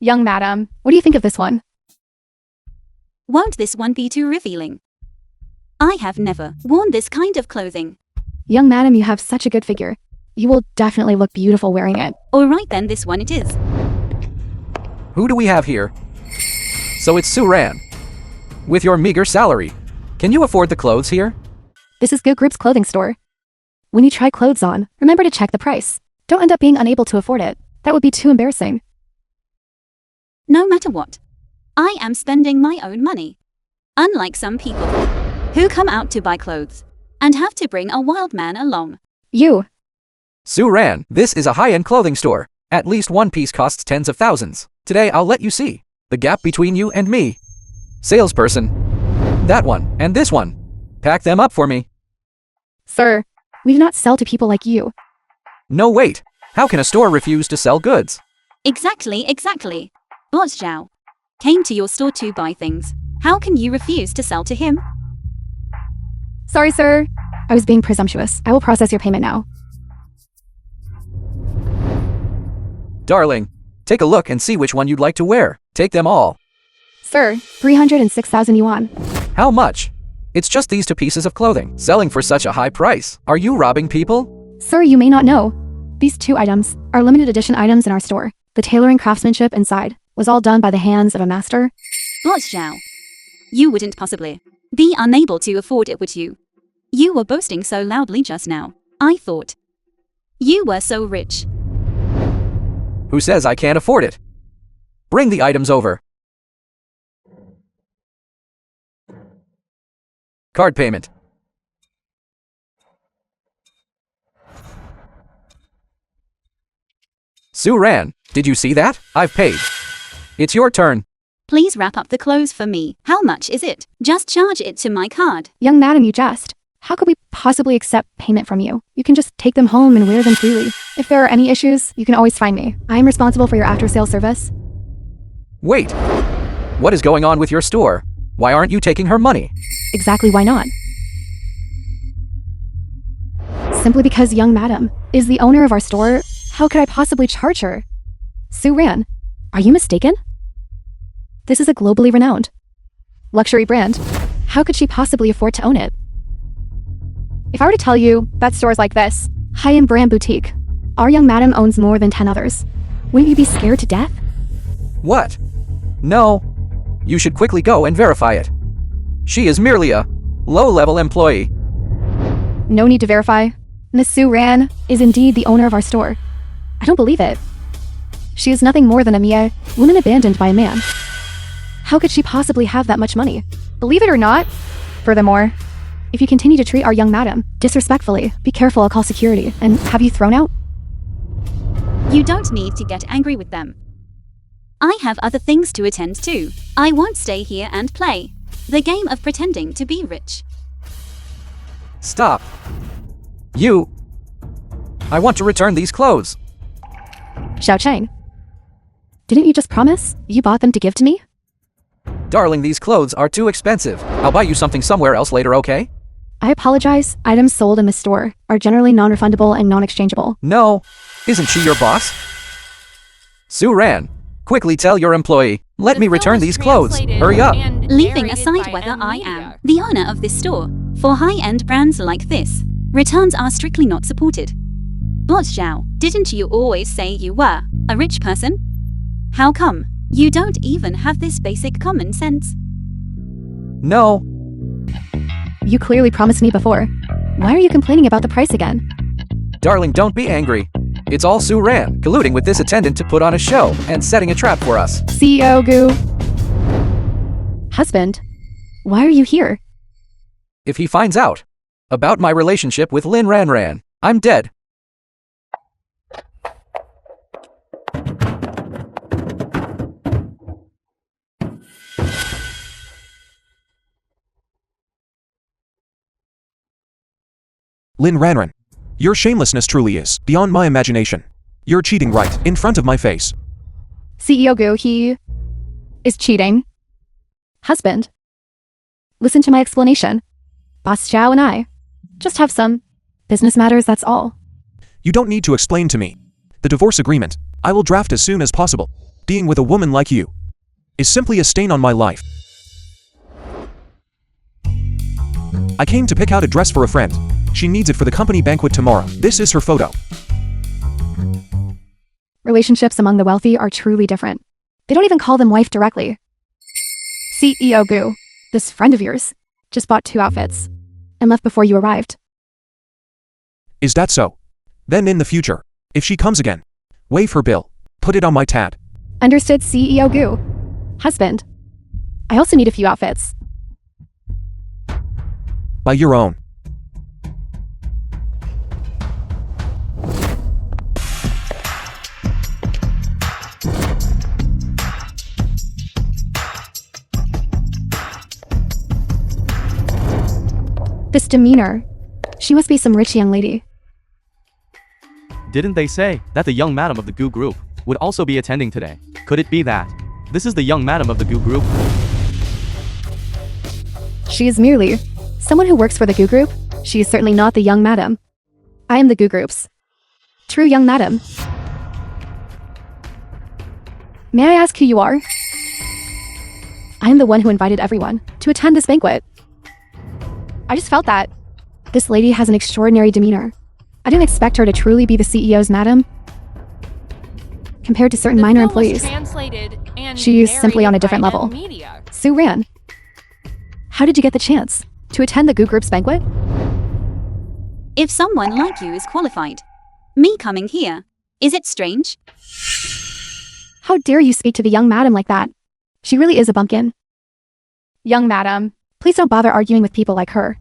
Young madam, what do you think of this one? Won't this one be too revealing? I have never worn this kind of clothing. Young madam, you have such a good figure. You will definitely look beautiful wearing it. Alright then, this one it is. Who do we have here? So it's Sue Ran. With your meager salary, can you afford the clothes here? This is Good Group's clothing store. When you try clothes on, remember to check the price. Don't end up being unable to afford it. That would be too embarrassing. No matter what, I am spending my own money. Unlike some people who come out to buy clothes and have to bring a wild man along. You. Sue Ran, this is a high-end clothing store. At least one piece costs tens of thousands. Today I'll let you see the gap between you and me. Salesperson. That one and this one. Pack them up for me. Sir, we do not sell to people like you. No, wait. How can a store refuse to sell goods? Exactly. Boss Zhao came to your store to buy things. How can you refuse to sell to him? Sorry, sir. I was being presumptuous. I will process your payment now. Darling, take a look and see which one you'd like to wear. Take them all. Sir, 306,000 yuan. How much? It's just these two pieces of clothing, selling for such a high price. Are you robbing people? Sir, you may not know. These two items are limited edition items in our store. The tailoring craftsmanship inside was all done by the hands of a master. Boss Zhao, you wouldn't possibly be unable to afford it, would you? You were boasting so loudly just now. I thought you were so rich. Who says I can't afford it? Bring the items over. Card payment. Sue Ran, did you see that? I've paid. It's your turn. Please wrap up the clothes for me. How much is it? Just charge it to my card. Young madam, you jest. How could we possibly accept payment from you? You can just take them home and wear them freely. If there are any issues, you can always find me. I am responsible for your after-sales service. Wait. What is going on with your store? Why aren't you taking her money? Exactly why not? Simply because young madam is the owner of our store. How could I possibly charge her? Sue Ran, are you mistaken? This is a globally renowned luxury brand. How could she possibly afford to own it? If I were to tell you that stores like this, high-end brand boutique, our young madam owns more than 10 others, wouldn't you be scared to death? What? No. You should quickly go and verify it. She is merely a low-level employee. No need to verify. Miss Sue Ran is indeed the owner of our store. I don't believe it. She is nothing more than a mere woman abandoned by a man. How could she possibly have that much money? Believe it or not. Furthermore, if you continue to treat our young madam disrespectfully, be careful, I'll call security and have you thrown out. You don't need to get angry with them. I have other things to attend to. I won't stay here and play the game of pretending to be rich. Stop. You. I want to return these clothes. Xiao Chang, didn't you just promise you bought them to give to me? Darling, these clothes are too expensive. I'll buy you something somewhere else later, okay? I apologize. Items sold in this store are generally non-refundable and non-exchangeable. No. Isn't she your boss? Sue Ran, quickly tell your employee, let me return these clothes. Hurry up. Leaving aside whether I am the owner of this store, for high-end brands like this, returns are strictly not supported. Boss Zhao, didn't you always say you were a rich person? How come you don't even have this basic common sense? No. You clearly promised me before. Why are you complaining about the price again? Darling, don't be angry. It's all Sue Ran, colluding with this attendant to put on a show and setting a trap for us. CEO Gu. Husband, why are you here? If he finds out about my relationship with Lin Ran, I'm dead. Lin Ranran, your shamelessness truly is beyond my imagination. You're cheating right in front of my face. CEO Gu, he is cheating. Husband, listen to my explanation. Boss Zhao and I just have some business matters, that's all. You don't need to explain to me. The divorce agreement, I will draft as soon as possible. Being with a woman like you is simply a stain on my life. I came to pick out a dress for a friend. She needs it for the company banquet tomorrow. This is her photo. Relationships among the wealthy are truly different. They don't even call them wife directly. CEO Goo, this friend of yours, just bought 2 outfits and left before you arrived. Is that so? Then in the future, if she comes again, waive her bill. Put it on my tab. Understood, CEO Goo. Husband, I also need a few outfits. By your own. This demeanor. She must be some rich young lady. Didn't they say that the young madam of the Goo group would also be attending today? Could it be that this is the young madam of the Goo group? She is merely someone who works for the Goo group. She is certainly not the young madam. I am the Goo group's true young madam. May I ask who you are? I am the one who invited everyone to attend this banquet. I just felt that this lady has an extraordinary demeanor. I didn't expect her to truly be the CEO's madam. Compared to certain minor employees, she is simply on a different level. Sue Ran, how did you get the chance to attend the Goo group's banquet? If someone like you is qualified, me coming here, is it strange? How dare you speak to the young madam like that? She really is a bumpkin. Young madam, please don't bother arguing with people like her.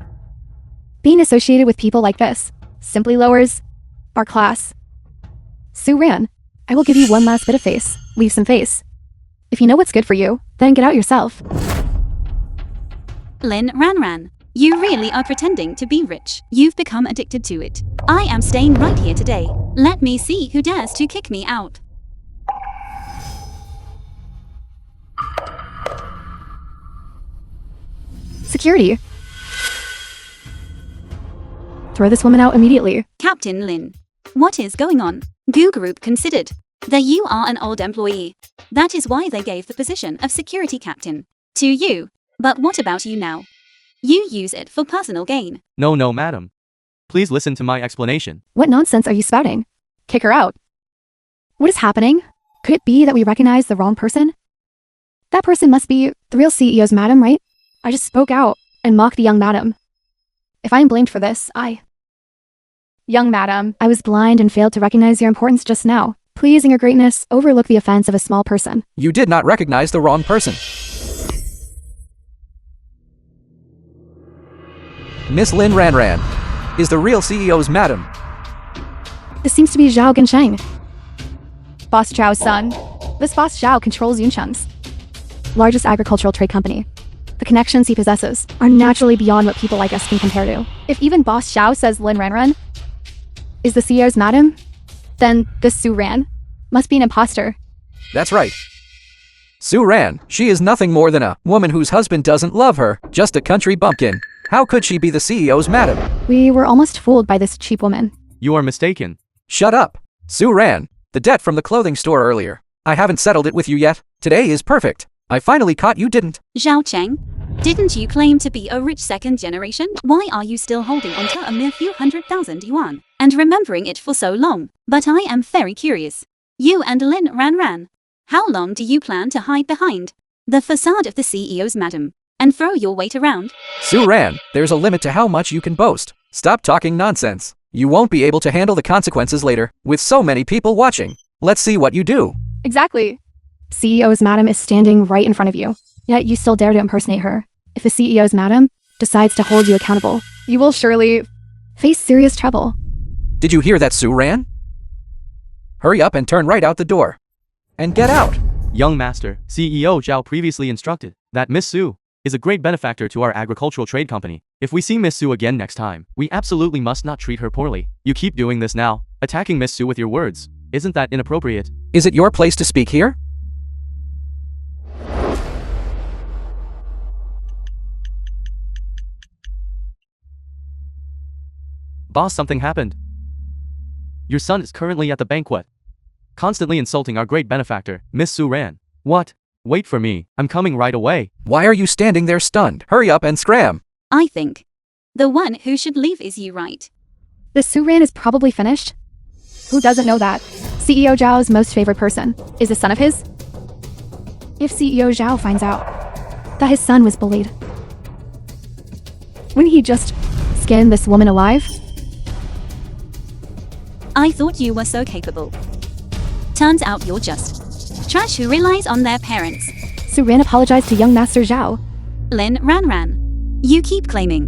Being associated with people like this simply lowers our class. Sue Ran, I will give you one last bit of face. Leave some face. If you know what's good for you, then get out yourself. Lin Ran, you really are pretending to be rich. You've become addicted to it. I am staying right here today. Let me see who dares to kick me out. Security. Throw this woman out immediately. Captain Lin, what is going on? Goo Group considered that you are an old employee. That is why they gave the position of security captain to you. But what about you now? You use it for personal gain. No, madam. Please listen to my explanation. What nonsense are you spouting? Kick her out. What is happening? Could it be that we recognize the wrong person? That person must be the real CEO's madam, right? I just spoke out and mocked the young madam. If I am blamed for this, Young madam, I was blind and failed to recognize your importance just now. Please, in your greatness, overlook the offense of a small person. You did not recognize the wrong person. Miss Lin Ran is the real CEO's madam. This seems to be Zhao Gensheng, Boss Zhao's son. This Boss Zhao controls Yuncheng's largest agricultural trade company. The connections he possesses are naturally beyond what people like us can compare to. If even Boss Zhao says Lin Ran is the CEO's madam, then this Sue Ran must be an imposter. That's right. Sue Ran, she is nothing more than a woman whose husband doesn't love her, just a country bumpkin. How could she be the CEO's madam? We were almost fooled by this cheap woman. You are mistaken. Shut up. Sue Ran, the debt from the clothing store earlier. I haven't settled it with you yet. Today is perfect. I finally caught you didn't. Zhao Cheng, didn't you claim to be a rich second generation? Why are you still holding on to a mere few 100,000 yuan and remembering it for so long? But I am very curious. You and Lin Ran, how long do you plan to hide behind the facade of the CEO's madam and throw your weight around? Sue Ran, there's a limit to how much you can boast. Stop talking nonsense. You won't be able to handle the consequences later, with so many people watching. Let's see what you do. Exactly. CEO's madam is standing right in front of you, yet you still dare to impersonate her. If the CEO's madam decides to hold you accountable, you will surely face serious trouble. Did you hear that, Sue Ran? Hurry up and turn right out the door. And get out. Young master, CEO Zhao previously instructed that Miss Sue is a great benefactor to our agricultural trade company. If we see Miss Sue again next time, we absolutely must not treat her poorly. You keep doing this now, attacking Miss Sue with your words. Isn't that inappropriate? Is it your place to speak here? Boss, something happened. Your son is currently at the banquet. constantly insulting our great benefactor, Miss Su Ran. What? Wait for me, I'm coming right away. Why are you standing there stunned? Hurry up and scram. I think the one who should leave is you, right? The Su Ran is probably finished. Who doesn't know that? CEO Zhao's most favorite person is a son of his. If CEO Zhao finds out that his son was bullied, wouldn't he just skin this woman alive? I thought you were so capable. Turns out you're just trash who relies on their parents. Su Ran apologized to young Master Zhao. Lin Ran. You keep claiming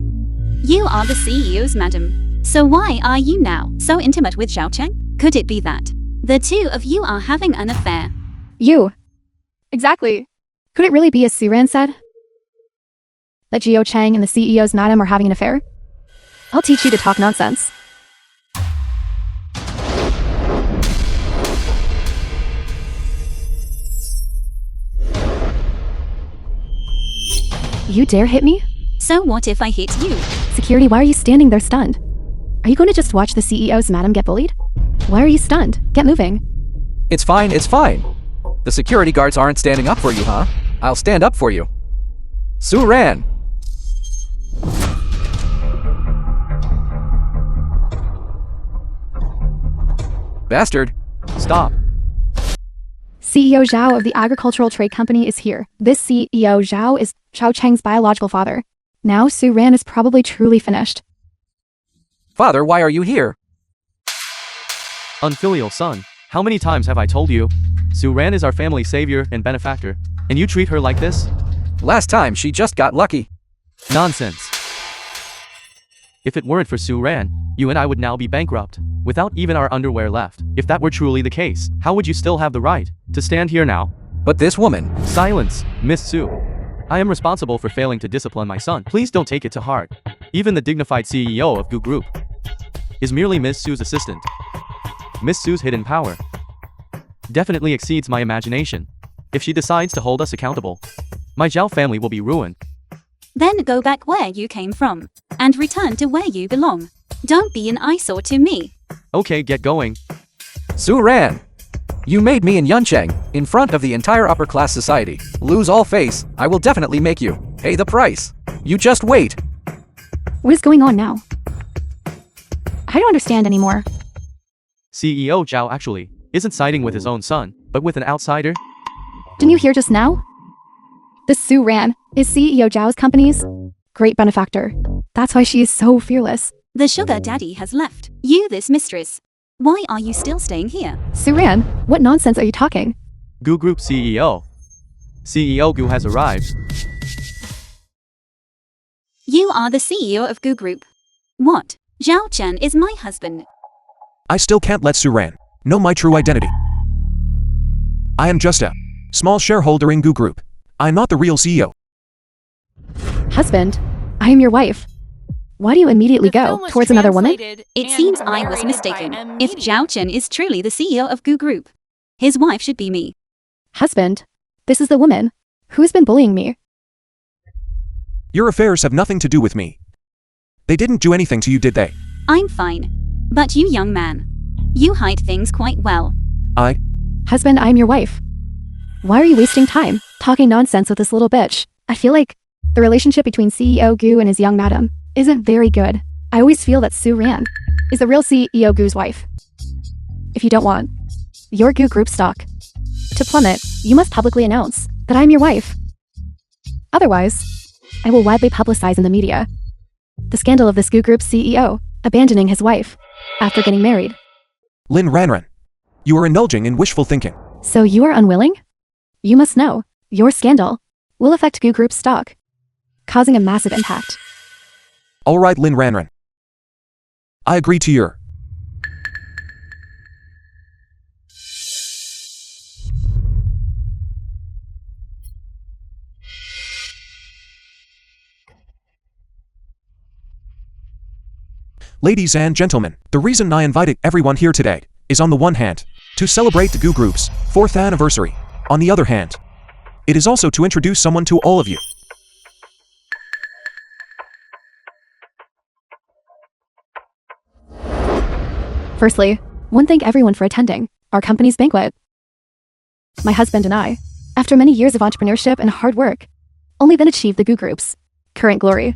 you are the CEO's madam. So why are you now so intimate with Zhao Cheng? Could it be that the two of you are having an affair? You. Exactly. Could it really be as Su Ran said? That Zhao Cheng and the CEO's madam are having an affair? I'll teach you to talk nonsense. You dare hit me? So what if I hit you? Security, why are you standing there stunned? Are you going to just watch the CEO's madam get bullied? Why are you stunned? Get moving. It's fine, it's fine. The security guards aren't standing up for you, huh? I'll stand up for you. Su Ran. Bastard. Stop. CEO Zhao of the Agricultural Trade Company is here. This CEO Zhao is Zhao Cheng's biological father. Now Su Ran is probably truly finished. Father, why are you here? Unfilial son, how many times have I told you? Su Ran is our family savior and benefactor, and you treat her like this? Last time she just got lucky. Nonsense. If it weren't for Su Ran, you and I would now be bankrupt, without even our underwear left. If that were truly the case, how would you still have the right to stand here now? But this woman. Silence, Miss Su. I am responsible for failing to discipline my son. Please don't take it to heart. Even the dignified CEO of Gu Group is merely Miss Su's assistant. Miss Su's hidden power definitely exceeds my imagination. If she decides to hold us accountable, my Zhao family will be ruined. Then go back where you came from and return to where you belong. Don't be an eyesore to me. Okay, get going. Su Ran. You made me and Yuncheng, in front of the entire upper-class society, lose all face. I will definitely make you pay the price. You just wait. What is going on now? I don't understand anymore. CEO Zhao actually isn't siding with his own son, but with an outsider. Didn't you hear just now? The Su Ran is CEO Zhao's company's great benefactor. That's why she is so fearless. The sugar daddy has left. You, this mistress. Why are you still staying here? Su Ran, what nonsense are you talking? Gu Group CEO. CEO Gu has arrived. You are the CEO of Gu Group. What? Zhao Chen is my husband. I still can't let Su Ran know my true identity. I am just a small shareholder in Gu Group. I'm not the real CEO. Husband, I am your wife. Why do you immediately go towards another woman? It seems I was mistaken. If Zhao Chen is truly the CEO of Gu Group, his wife should be me. Husband, this is the woman who has been bullying me. Your affairs have nothing to do with me. They didn't do anything to you, did they? I'm fine. But you, young man, you hide things quite well. Husband, I am your wife. Why are you wasting time talking nonsense with this little bitch? I feel like the relationship between CEO Gu and his young madam isn't very good. I always feel that Su Ran is the real CEO Gu's wife. If you don't want your Gu Group stock to plummet, you must publicly announce that I'm your wife. Otherwise, I will widely publicize in the media the scandal of this Gu Group CEO abandoning his wife after getting married. Lin Ranran, you are indulging in wishful thinking. So you are unwilling? You must know, your scandal will affect Gu Group's stock, causing a massive impact. All right, Lin Ranran. I agree to your... Ladies and gentlemen, the reason I invited everyone here today is, on the one hand, to celebrate the Gu Group's 4th anniversary. On the other hand, it is also to introduce someone to all of you. Firstly, want to thank everyone for attending. Our company's Banquet. My husband and I, after many years of entrepreneurship and hard work, only then achieved the Goo Group's current glory.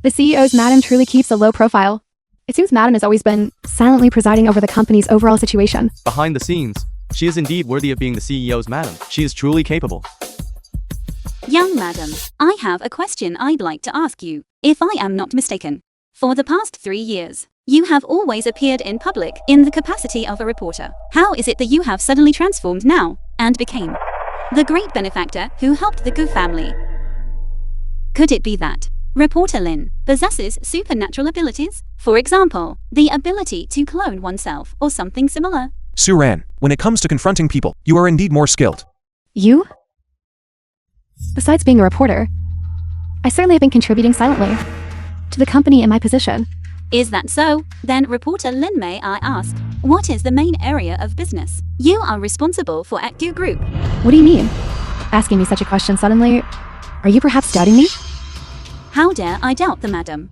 The CEO's madam truly keeps a low profile. It seems madam has always been silently presiding over the company's overall situation. Behind the scenes, she is indeed worthy of being the CEO's madam. She is truly capable. Young madam, I have a question I'd like to ask you. If I am not mistaken, for the past 3 years, you have always appeared in public in the capacity of a reporter. How is it that you have suddenly transformed now and became the great benefactor who helped the Goo family? Could it be that reporter Lin possesses supernatural abilities? For example, the ability to clone oneself or something similar? Suran, when it comes to confronting people, you are indeed more skilled. You? Besides being a reporter, I certainly have been contributing silently to the company in my position. Is that so? Then reporter Lin, may I ask, what is the main area of business you are responsible for at Goo Group? What do you mean? Asking me such a question suddenly? Are you perhaps doubting me? How dare I doubt the madam?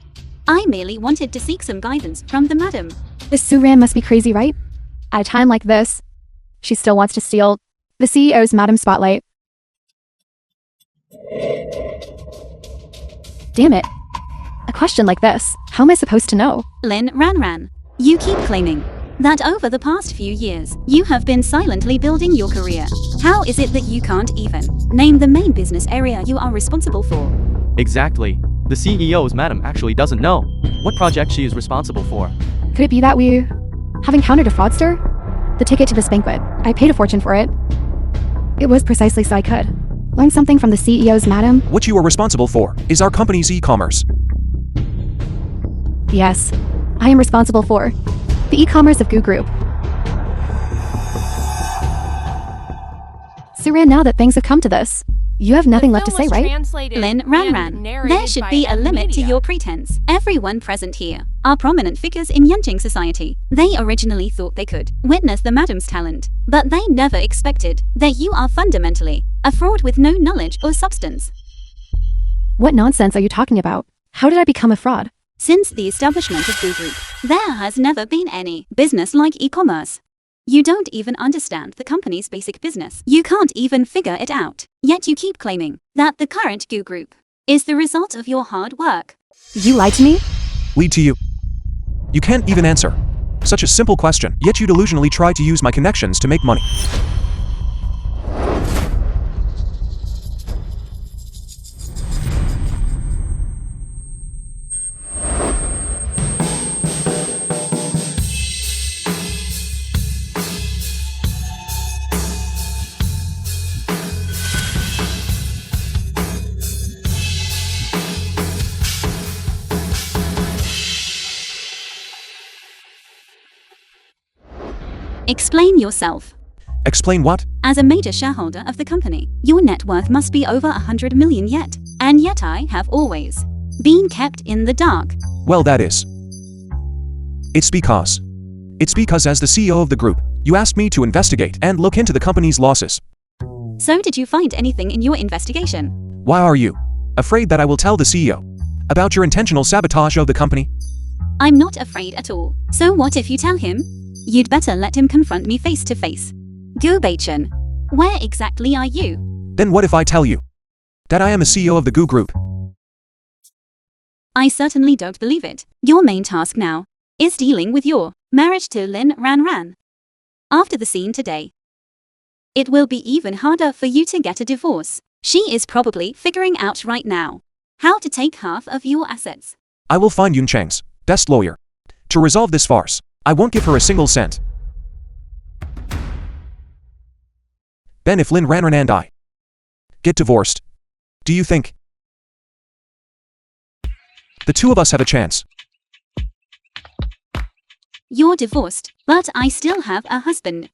I merely wanted to seek some guidance from the madam. This Suran must be crazy, right? At a time like this, she still wants to steal the CEO's madam spotlight. Damn it. A question like this, how am I supposed to know? Lin Ranran, you keep claiming that over the past few years, you have been silently building your career. How is it that you can't even name the main business area you are responsible for? Exactly. The CEO's madam actually doesn't know what project she is responsible for. Could it be that we have encountered a fraudster? The ticket to this banquet, I paid a fortune for it. It was precisely so I could learn something from the CEO's madam. What you are responsible for is our company's e-commerce. Yes, I am responsible for the e-commerce of Goo Group. Suran, now that things have come to this, you have nothing left to say, right? Lin Ranran, there should be a limit to your pretense. Everyone present here are prominent figures in Yanqing society. They originally thought they could witness the madam's talent, but they never expected that you are fundamentally a fraud with no knowledge or substance. What nonsense are you talking about? How did I become a fraud? Since the establishment of Goo Group, there has never been any business like e-commerce. You don't even understand the company's basic business. You can't even figure it out. Yet you keep claiming that the current Goo Group is the result of your hard work. You lied to me? Lead to you. You can't even answer such a simple question, yet you delusionally try to use my connections to make money. Explain yourself. Explain what? As a major shareholder of the company, your net worth must be over 100 million yet. And yet I have always been kept in the dark. Well, that is. It's because as the CEO of the group, you asked me to investigate and look into the company's losses. So did you find anything in your investigation? Why are you afraid that I will tell the CEO about your intentional sabotage of the company? I'm not afraid at all. So what if you tell him? You'd better let him confront me face to face. Gu Baichen, where exactly are you? Then what if I tell you that I am a CEO of the Goo Group? I certainly don't believe it. Your main task now is dealing with your marriage to Lin Ranran. After the scene today, it will be even harder for you to get a divorce. She is probably figuring out right now how to take half of your assets. I will find Yun Cheng's best lawyer to resolve this farce. I won't give her a single cent. Ben, if Lin Ranran and I get divorced, do you think the two of us have a chance? You're divorced, but I still have a husband.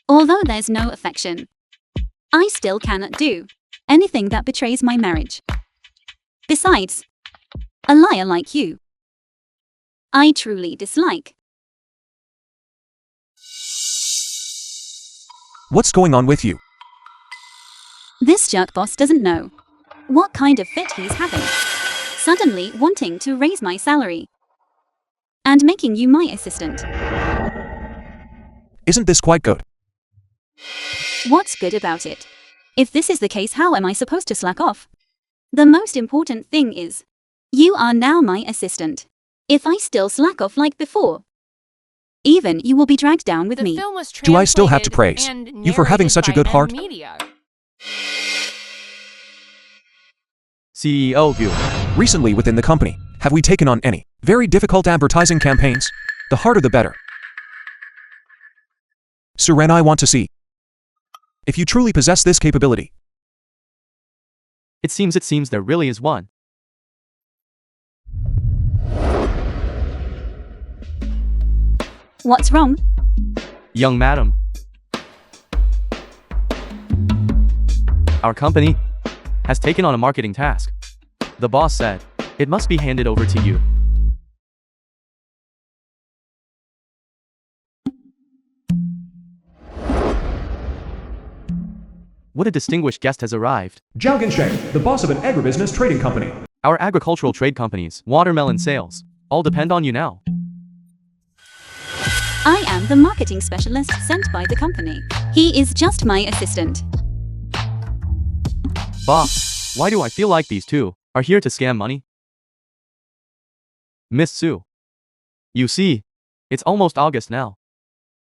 Although there's no affection, I still cannot do anything that betrays my marriage. Besides, a liar like you, I truly dislike. What's going on with you? This jerk boss doesn't know what kind of fit he's having. Suddenly wanting to raise my salary and making you my assistant. Isn't this quite good? What's good about it? If this is the case, how am I supposed to slack off? The most important thing is, you are now my assistant. If I still slack off like before, even you will be dragged down with me. Do I still have to praise you for having such a good heart? CEO Gu. Recently within the company, have we taken on any very difficult advertising campaigns? The harder the better. Suren, I want to see if you truly possess this capability. It seems there really is one. What's wrong? Young madam. Our company has taken on a marketing task. The boss said, it must be handed over to you. What a distinguished guest has arrived. Zhao Gensheng, the boss of an agribusiness trading company. Our agricultural trade companies, watermelon sales, all depend on you now. I am the marketing specialist sent by the company. He is just my assistant. Boss, why do I feel like these two are here to scam money? Miss Su. You see, it's almost August now.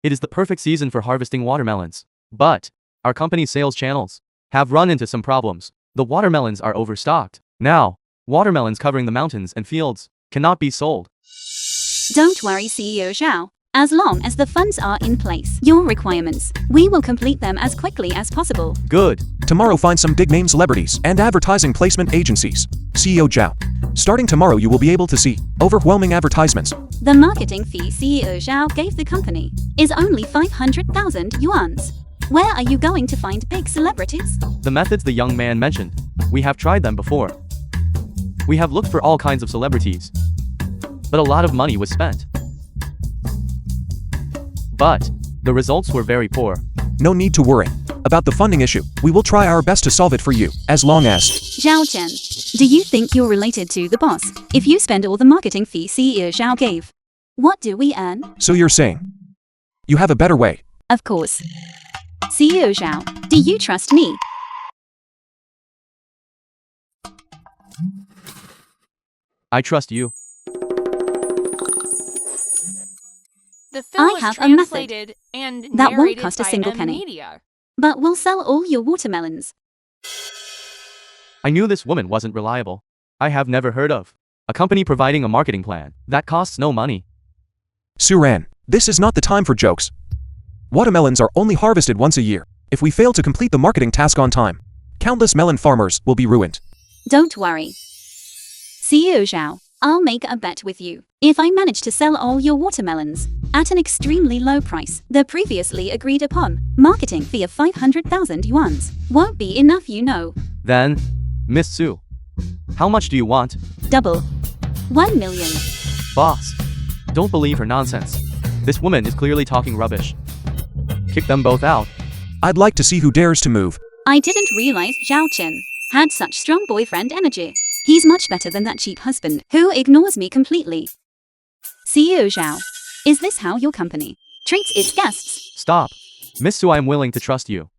It is the perfect season for harvesting watermelons. But our company's sales channels have run into some problems. The watermelons are overstocked. Now, watermelons covering the mountains and fields cannot be sold. Don't worry, CEO Zhao. As long as the funds are in place, your requirements, we will complete them as quickly as possible. Good. Tomorrow find some big name celebrities and advertising placement agencies. CEO Zhao. Starting tomorrow you will be able to see overwhelming advertisements. The marketing fee CEO Zhao gave the company is only 500,000 yuans. Where are you going to find big celebrities? The methods the young man mentioned, we have tried them before. We have looked for all kinds of celebrities. But a lot of money was spent. But the results were very poor. No need to worry about the funding issue. We will try our best to solve it for you, as long as... Zhao Chen, do you think you're related to the boss? If you spend all the marketing fee CEO Zhao gave, what do we earn? So you're saying you have a better way? Of course. CEO Zhao, do you trust me? I trust you. I have a method that won't cost a single penny, but will sell all your watermelons. I knew this woman wasn't reliable. I have never heard of a company providing a marketing plan that costs no money. Suran, this is not the time for jokes. Watermelons are only harvested once a year. If we fail to complete the marketing task on time, countless melon farmers will be ruined. Don't worry. CEO Zhao, I'll make a bet with you. If I manage to sell all your watermelons at an extremely low price, the previously agreed upon marketing fee of 500,000 yuans won't be enough, you know. Then, Miss Su, how much do you want? Double. 1 million. Boss, don't believe her nonsense. This woman is clearly talking rubbish. Kick them both out. I'd like to see who dares to move. I didn't realize Zhao Chen had such strong boyfriend energy. He's much better than that cheap husband who ignores me completely. CEO Zhao, is this how your company treats its guests? Stop. Miss Su, I am willing to trust you.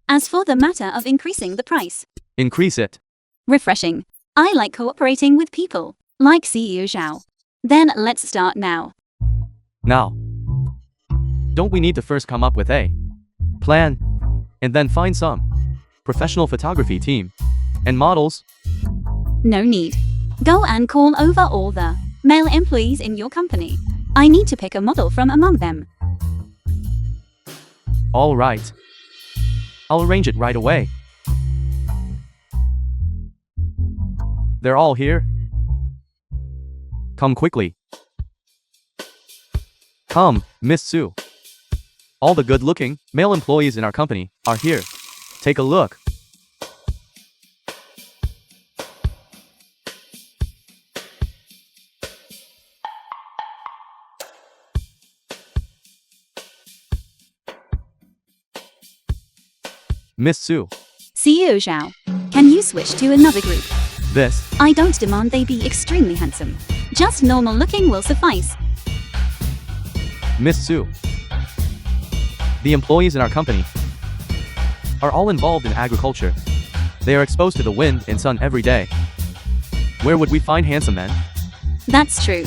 As for the matter of increasing the price, Increase it. refreshing. I like cooperating with people like CEO Zhao. Then let's start now. Now. Don't we need to first come up with a plan and then find some professional photography team and models? No need. Go and call over all the male employees in your company. I need to pick a model from among them. All right. I'll arrange it right away. They're all here. Come quickly. Come, Miss Su. All the good-looking male employees in our company are here. Take a look. Miss Su, CEO Zhao, can you switch to another group? this, I don't demand they be extremely handsome. Just normal looking will suffice. Miss Su. The employees in our company are all involved in agriculture. They are exposed to the wind and sun every day. Where would we find handsome men? That's true.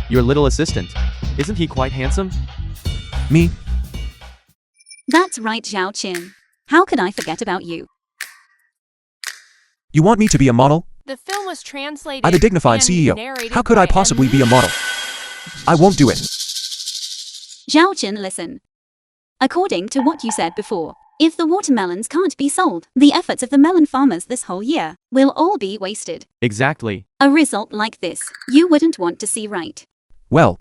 Your little assistant. Isn't he quite handsome? Me? That's right, Zhao Qin. How could I forget about you? You want me to be a model? The film was translated. I'm a dignified and CEO. narrated How could I by possibly be a model? I won't do it. Zhao Qin, listen. According to what you said before, if the watermelons can't be sold, the efforts of the melon farmers this whole year will all be wasted. Exactly. A result like this, you wouldn't want to see, right? Well,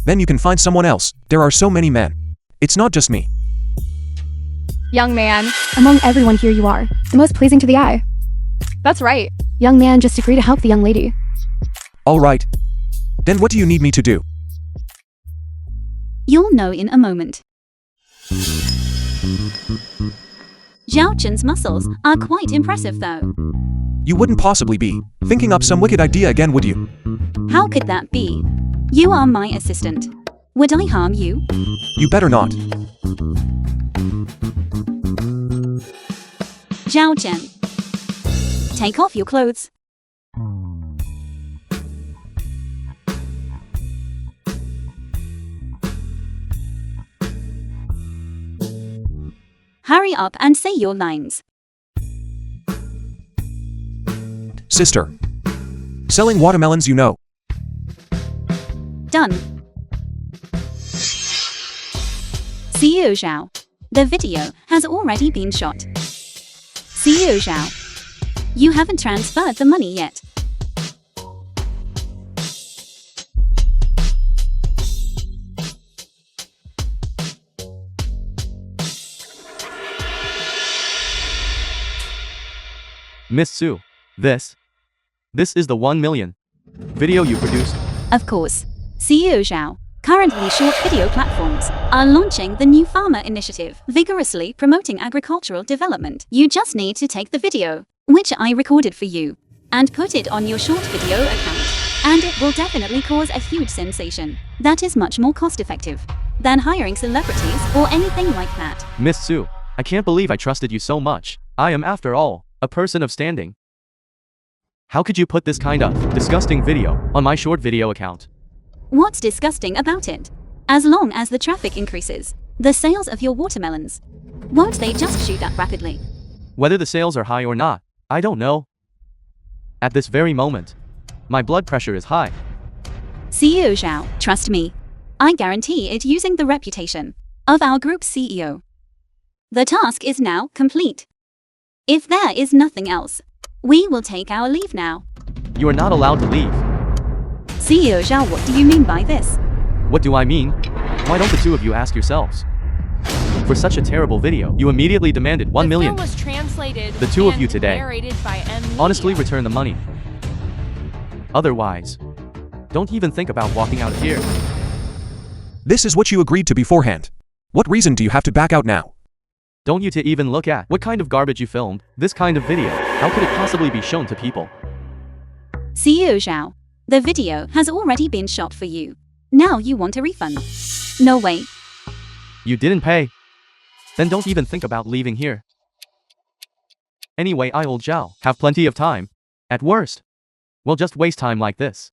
then you can find someone else. There are so many men. It's not just me. Young man, among everyone here you are the most pleasing to the eye. That's right. Young man, just agree to help the young lady. All right. Then what do you need me to do? You'll know in a moment. Zhao Qin's muscles are quite impressive though. You wouldn't possibly be thinking up some wicked idea again, would you? How could that be? You are my assistant. Would I harm you? You better not. Zhao Qin, take off your clothes. Hurry up and say your lines. Sister. Selling watermelons, you know. Done. CEO Zhao, the video has already been shot. CEO Zhao, you haven't transferred the money yet. Miss Su, this is the 1 million video you produced. Of course, CEO Zhao. Currently, short video platforms are launching the new Farmer Initiative, vigorously promoting agricultural development. You just need to take the video, which I recorded for you, and put it on your short video account. And it will definitely cause a huge sensation. That is much more cost-effective than hiring celebrities or anything like that. Miss Su, I can't believe I trusted you so much. I am, after all, a person of standing. How could you put this kind of disgusting video on my short video account? What's disgusting about it? As long as the traffic increases, the sales of your watermelons, won't they just shoot up rapidly? Whether the sales are high or not, I don't know. At this very moment, my blood pressure is high. CEO Zhao, trust me. I guarantee it using the reputation of our group CEO. The task is now complete. If there is nothing else, we will take our leave now. You are not allowed to leave. CEO Zhao, what do you mean by this? What do I mean? Why don't the two of you ask yourselves? For such a terrible video, you immediately demanded 1 million. The film was translated. The two of and you today. narrated by M. Honestly, Media. return the money. Otherwise, don't even think about walking out of here. This is what you agreed to beforehand. What reason do you have to back out now? Don't you to even look at what kind of garbage you filmed, this kind of video. How could it possibly be shown to people? CEO Zhao, the video has already been shot for you. Now you want a refund? No way. You didn't pay. Then don't even think about leaving here. Anyway, I'll Zhao have plenty of time. At worst, we'll just waste time like this.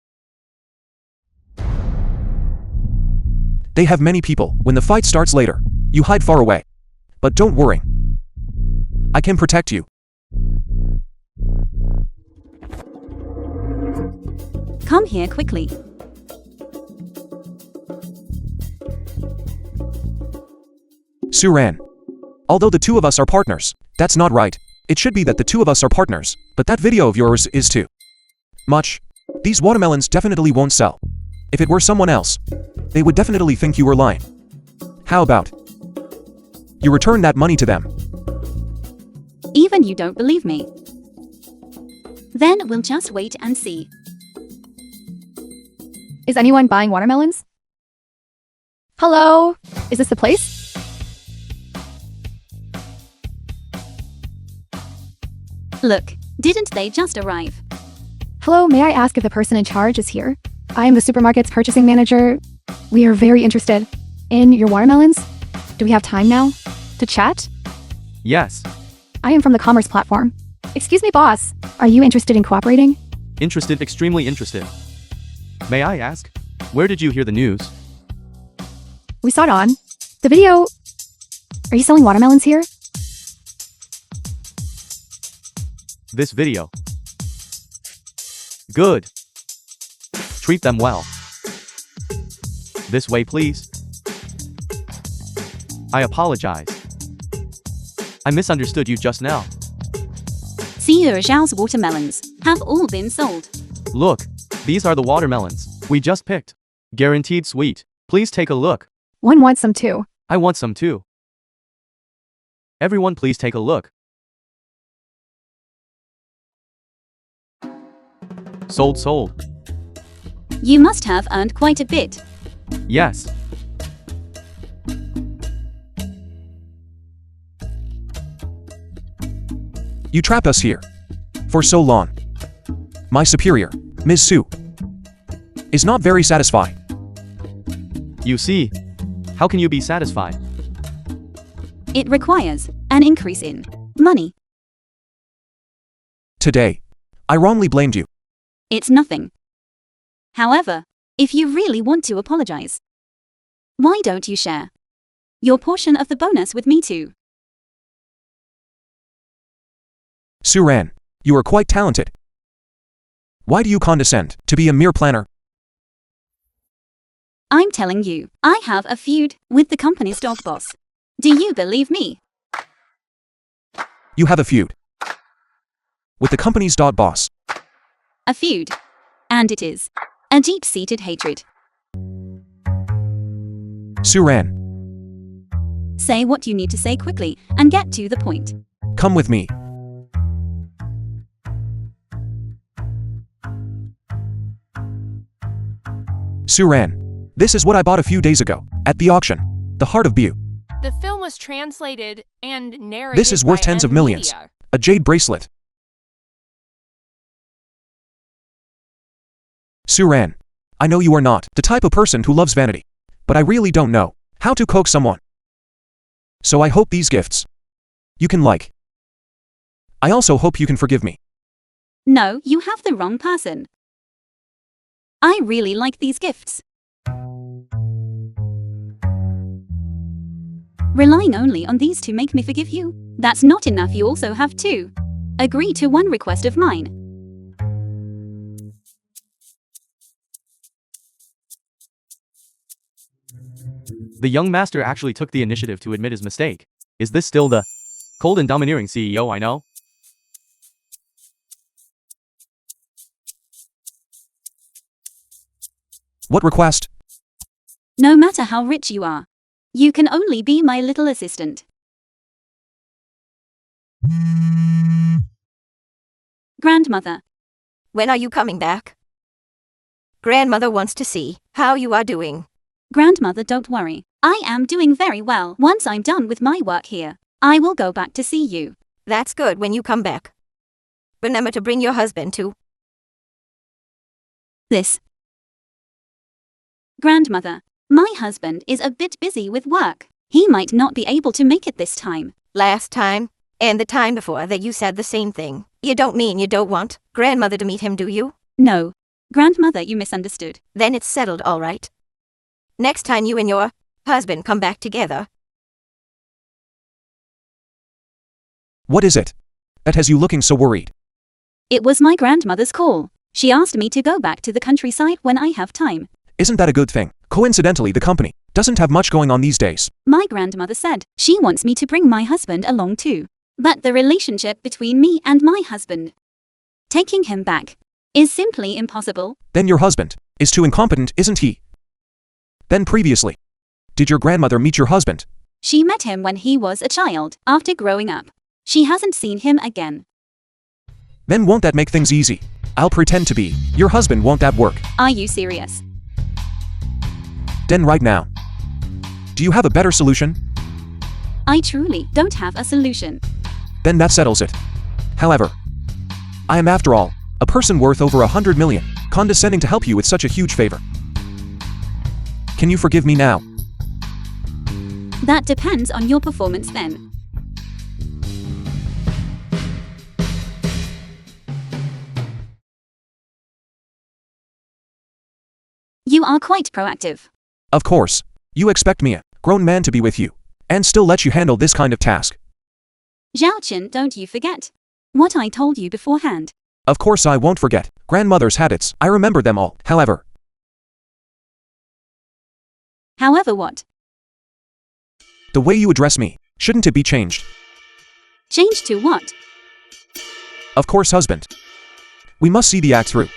They have many people. When the fight starts later, you hide far away. But don't worry. I can protect you. Come here quickly. Suran. Although the two of us are partners, that's not right. It should be that the two of us are partners, but that video of yours is too much. These watermelons definitely won't sell. If it were someone else, they would definitely think you were lying. How about you return that money to them? Even you don't believe me. Then we'll just wait and see. Is anyone buying watermelons? Hello? Is this the place? Look, didn't they just arrive? Hello, may I ask if the person in charge is here? I am the supermarket's purchasing manager. We are very interested in your watermelons. Do we have time now to chat? Yes. I am from the commerce platform. Excuse me, boss. Are you interested in cooperating? Interested, extremely interested. May I ask, where did you hear the news? We saw it on the video. Are you selling watermelons here? This video. Good. Treat them well. This way, please. I apologize. I misunderstood you just now. CEO Zhao's watermelons have all been sold. Look, these are the watermelons we just picked. Guaranteed sweet. Please take a look. One wants some too. I want some too. Everyone please take a look. Sold. You must have earned quite a bit. Yes. You trapped us here. For so long. My superior, Ms. Su, is not very satisfied. You see, how can you be satisfied? It requires an increase in money. Today, I wrongly blamed you. It's nothing. However, if you really want to apologize, why don't you share your portion of the bonus with me too? Suran, you are quite talented. Why do you condescend to be a mere planner? I'm telling you, I have a feud with the company's dog boss. Do you believe me? You have a feud with the company's dog boss. A feud. And it is a deep-seated hatred. Suran, Say what you need to say quickly and get to the point. come with me. Suran, this is what I bought a few days ago at the auction. The Heart of Beau. The film was translated and narrated. This is worth by tens of N millions. Media. A jade bracelet. Suran, I know you are not the type of person who loves vanity, but I really don't know how to coax someone. So I hope these gifts you can like. I also hope you can forgive me. No, you have the wrong person. I really like these gifts. Relying only on these to make me forgive you? That's not enough. You also have to agree to one request of mine. The young master actually took the initiative to admit his mistake. Is this still the cold and domineering CEO I know? What request? No matter how rich you are, you can only be my little assistant. Grandmother, When are you coming back? Grandmother wants to see how you are doing. Grandmother, don't worry. I am doing very well. Once I'm done with my work here, I will go back to see you. That's good when you come back. Remember to bring your husband too. This. Grandmother, my husband is a bit busy with work. He might not be able to make it this time. Last time, and the time before that you said the same thing. You don't mean you don't want grandmother to meet him, do you? No. Grandmother, you misunderstood. Then it's settled, all right. Next time you and your husband come back together. What is it that has you looking so worried? It was my grandmother's call. She asked me to go back to the countryside when I have time. Isn't that a good thing? Coincidentally, the company doesn't have much going on these days. My grandmother said she wants me to bring my husband along too. But the relationship between me and my husband, taking him back, is simply impossible. Then your husband is too incompetent, isn't he? Then previously, did your grandmother meet your husband? She met him when he was a child. After growing up, she hasn't seen him again. Then won't that make things easy? I'll pretend to be your husband, won't that work? Are you serious? Then right now, do you have a better solution? I truly don't have a solution. Then that settles it. However, I am after all a person worth over 100 million, condescending to help you with such a huge favor. Can you forgive me now? That depends on your performance then. You are quite proactive. Of course. You expect me, a grown man, to be with you, and still let you handle this kind of task. Zhaochen, don't you forget what I told you beforehand. Of course I won't forget. Grandmother's habits, I remember them all. However what? The way you address me, shouldn't it be changed? Change to what? Of course, husband. We must see the act through.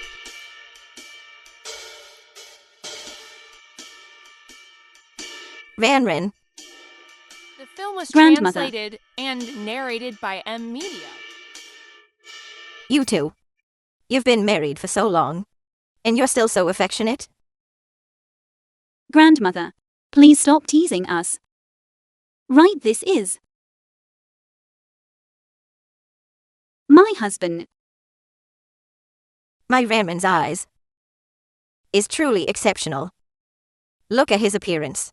Ran. The film was Grandmother. translated and narrated by M Media. You two. You've been married for so long. And you're still so affectionate? Grandmother, please stop teasing us. Right, this is my husband. My Ranman's eyes is truly exceptional. Look at his appearance.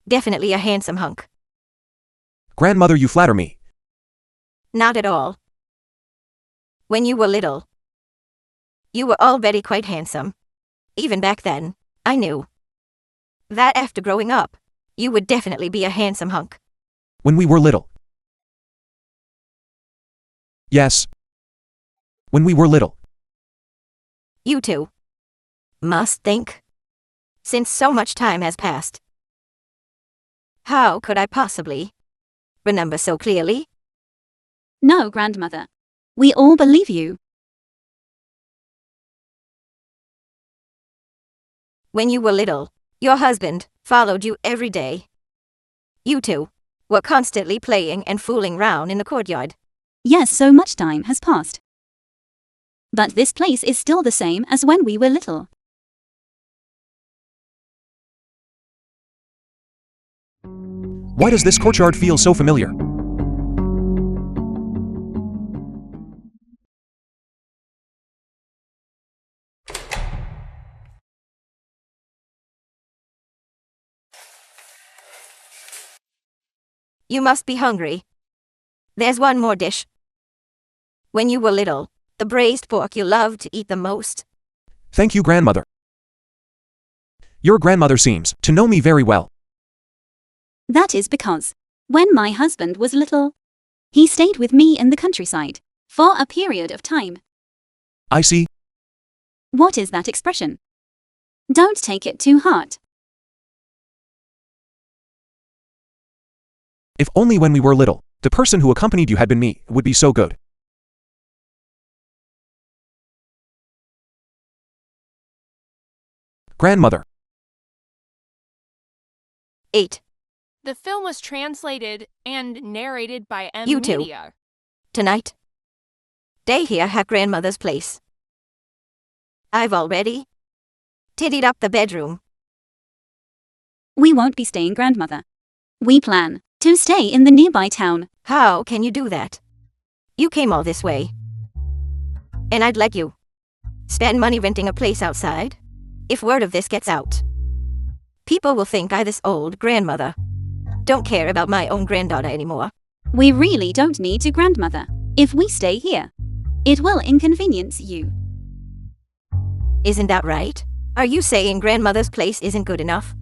Definitely a handsome hunk. Grandmother, you flatter me. Not at all. When you were little, you were already quite handsome. Even back then, I knew that after growing up, you would definitely be a handsome hunk. When we were little. Yes. When we were little. You two must think. Since so much time has passed, how could I possibly remember so clearly? No, Grandmother. We all believe you. When you were little, your husband followed you every day. You two were constantly playing and fooling round in the courtyard. Yes, so much time has passed. But this place is still the same as when we were little. Why does this courtyard feel so familiar? You must be hungry. There's one more dish. When you were little, the braised pork you loved to eat the most. Thank you, grandmother. Your grandmother seems to know me very well. That is because, when my husband was little, he stayed with me in the countryside for a period of time. I see. What is that expression? Don't take it too hard. If only when we were little, the person who accompanied you had been me, would be so good. Grandmother. 8. The film was translated and narrated by M You two. Media. Tonight, stay here at grandmother's place. I've already tidied up the bedroom. We won't be staying, Grandmother. We plan to stay in the nearby town. How can you do that? You came all this way. And I'd let you spend money renting a place outside. If word of this gets out, people will think I this old grandmother don't care about my own granddaughter anymore. We really don't need to, Grandmother. If we stay here, it will inconvenience you. Isn't that right? Are you saying grandmother's place isn't good enough?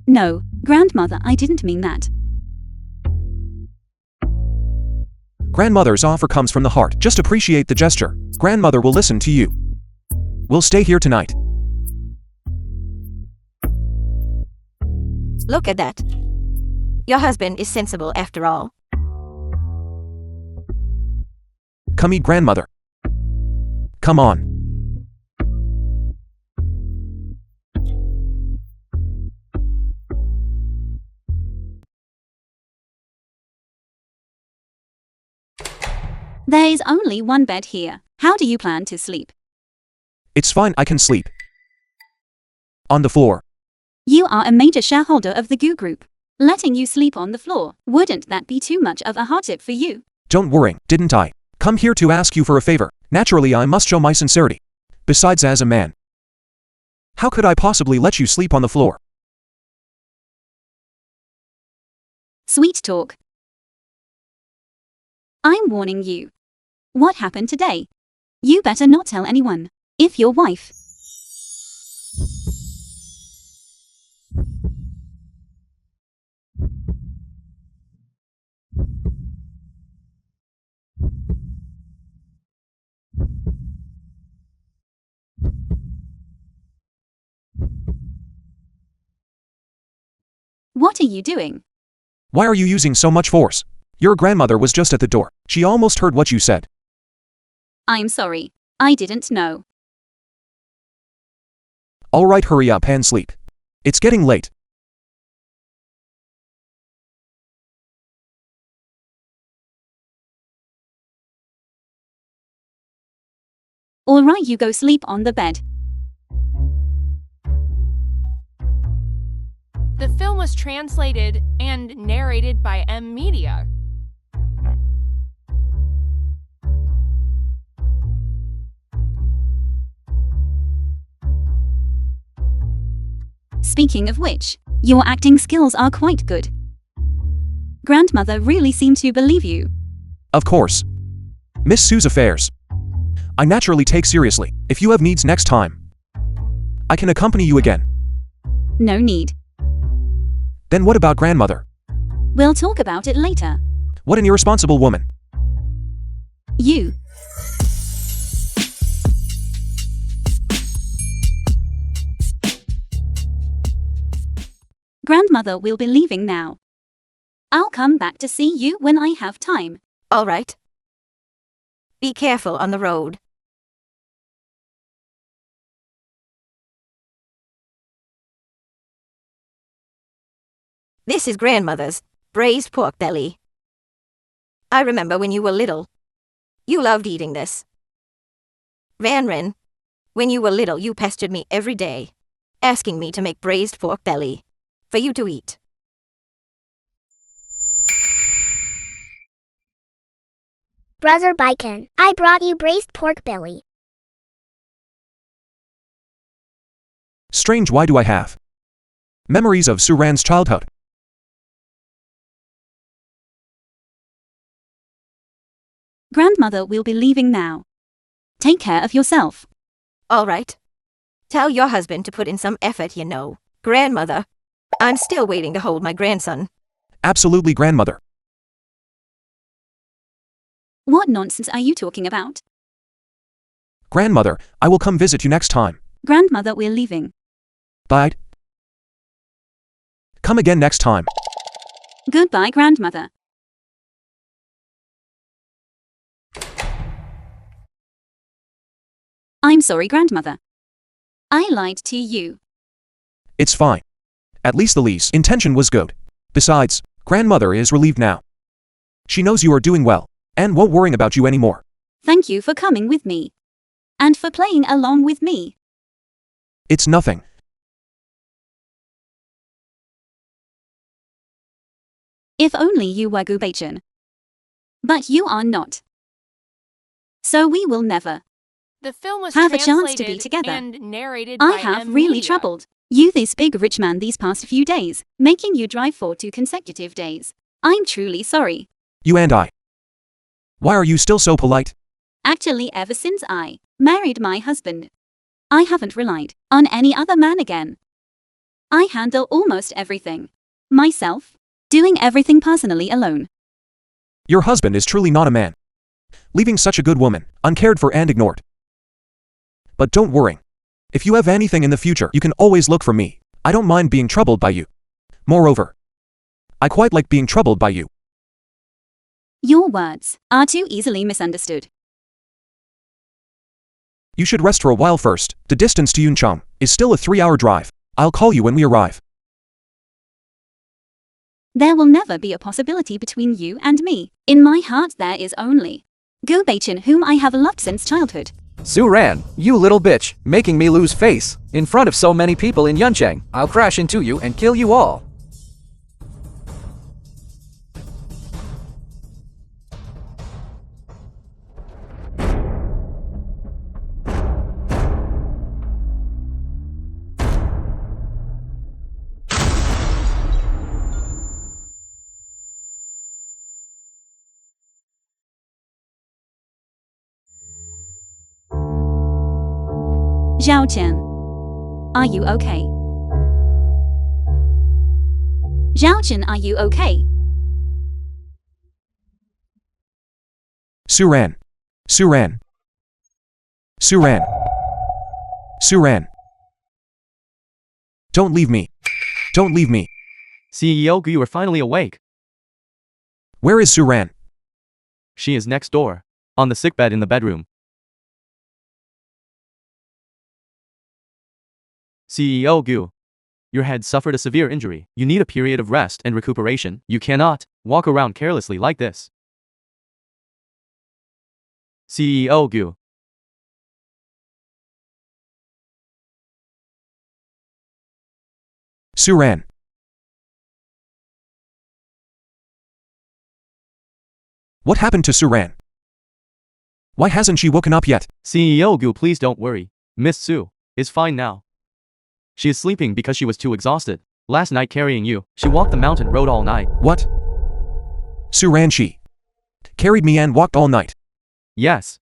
No, Grandmother, I didn't mean that. Grandmother's offer comes from the heart. Just appreciate the gesture. Grandmother will listen to you. We'll stay here tonight. Look at that. Your husband is sensible after all. Come eat, grandmother. Come on. There is only one bed here. How do you plan to sleep? It's fine, I can sleep. On the floor. You are a major shareholder of the Goo Group. Letting you sleep on the floor, wouldn't that be too much of a hardship for you? Don't worry, didn't I? Come here to ask you for a favor. Naturally, I must show my sincerity. Besides, as a man, how could I possibly let you sleep on the floor? Sweet talk. I'm warning you. What happened today? You better not tell anyone. If your wife. What are you doing? Why are you using so much force? Your grandmother was just at the door. She almost heard what you said. I'm sorry. I didn't know. All right, hurry up and sleep. It's getting late. All right, you go sleep on the bed. The film was translated and narrated by M Media. Speaking of which, your acting skills are quite good. Grandmother really seemed to believe you. Of course. Miss Sue's affairs. I naturally take seriously. If you have needs next time, I can accompany you again. No need. Then what about grandmother? We'll talk about it later. What an irresponsible woman. You. Grandmother will be leaving now. I'll come back to see you when I have time. All right. Be careful on the road. This is grandmother's braised pork belly. I remember when you were little. You loved eating this. Ren, when you were little you pestered me every day, asking me to make braised pork belly for you to eat. Brother Bacon, I brought you braised pork belly. Strange, why do I have memories of Suran's childhood? Grandmother will be leaving now. Take care of yourself. All right. Tell your husband to put in some effort, you know. Grandmother, I'm still waiting to hold my grandson. Absolutely, grandmother. What nonsense are you talking about? Grandmother, I will come visit you next time. Grandmother, we're leaving. Bye. Come again next time. Goodbye, grandmother. I'm sorry, grandmother. I lied to you. It's fine. At least the least intention was good. Besides, grandmother is relieved now. She knows you are doing well, and won't worry about you anymore. Thank you for coming with me. And for playing along with me. It's nothing. If only you were Gubachin. But you are not. So we will never The film was have a chance to be translated together. and narrated I by have M really Media. troubled you, this big rich man, these past few days, making you drive for 2 consecutive days. I'm truly sorry. You and I. Why are you still so polite? Actually, ever since I married my husband, I haven't relied on any other man again. I handle almost everything myself, doing everything personally alone. Your husband is truly not a man. Leaving such a good woman, uncared for and ignored. But don't worry. If you have anything in the future, you can always look for me. I don't mind being troubled by you. Moreover, I quite like being troubled by you. Your words are too easily misunderstood. You should rest for a while first. The distance to Yuncheng is still a 3-hour drive. I'll call you when we arrive. There will never be a possibility between you and me. In my heart there is only Gubachin, whom I have loved since childhood. Suran, you little bitch, making me lose face. In front of so many people in Yuncheng, I'll crash into you and kill you all. Zhao Chen, are you okay? Zhao Chen, are you okay? Suran. Suran. Suran. Suran. Don't leave me. Don't leave me. CEO Gu, you are finally awake. Where is Suran? She is next door, on the sickbed in the bedroom. CEO Gu, your head suffered a severe injury. You need a period of rest and recuperation. You cannot walk around carelessly like this. CEO Gu. Suran. What happened to Suran? Why hasn't she woken up yet? CEO Gu, please don't worry. Miss Su is fine now. She is sleeping because she was too exhausted. Last night carrying you, she walked the mountain road all night. What? Suran, she carried me and walked all night. Yes.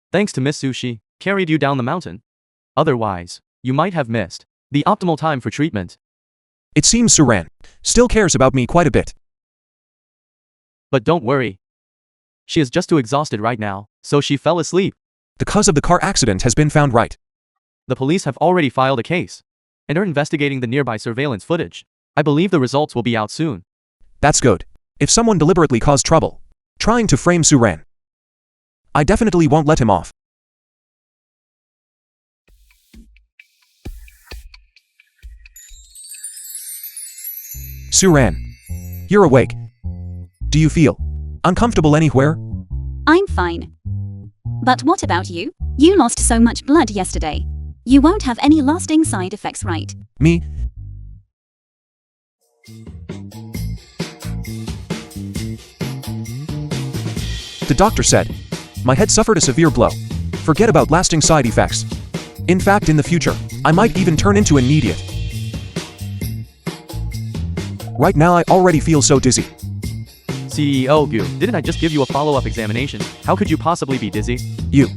Thanks to Miss Su, she carried you down the mountain. Otherwise, you might have missed the optimal time for treatment. It seems Suran still cares about me quite a bit. But don't worry. She is just too exhausted right now, so she fell asleep. The cause of the car accident has been found, right? The police have already filed a case and are investigating the nearby surveillance footage. I believe the results will be out soon. That's good. If someone deliberately caused trouble, trying to frame Suran, I definitely won't let him off. Suran, you're awake. Do you feel uncomfortable anywhere? I'm fine. But what about you? You lost so much blood yesterday. You won't have any lasting side effects, right? Me? The doctor said, my head suffered a severe blow. Forget about lasting side effects. In fact, in the future, I might even turn into an idiot. Right now I already feel so dizzy. CEO Gu, didn't I just give you a follow-up examination? How could you possibly be dizzy? You.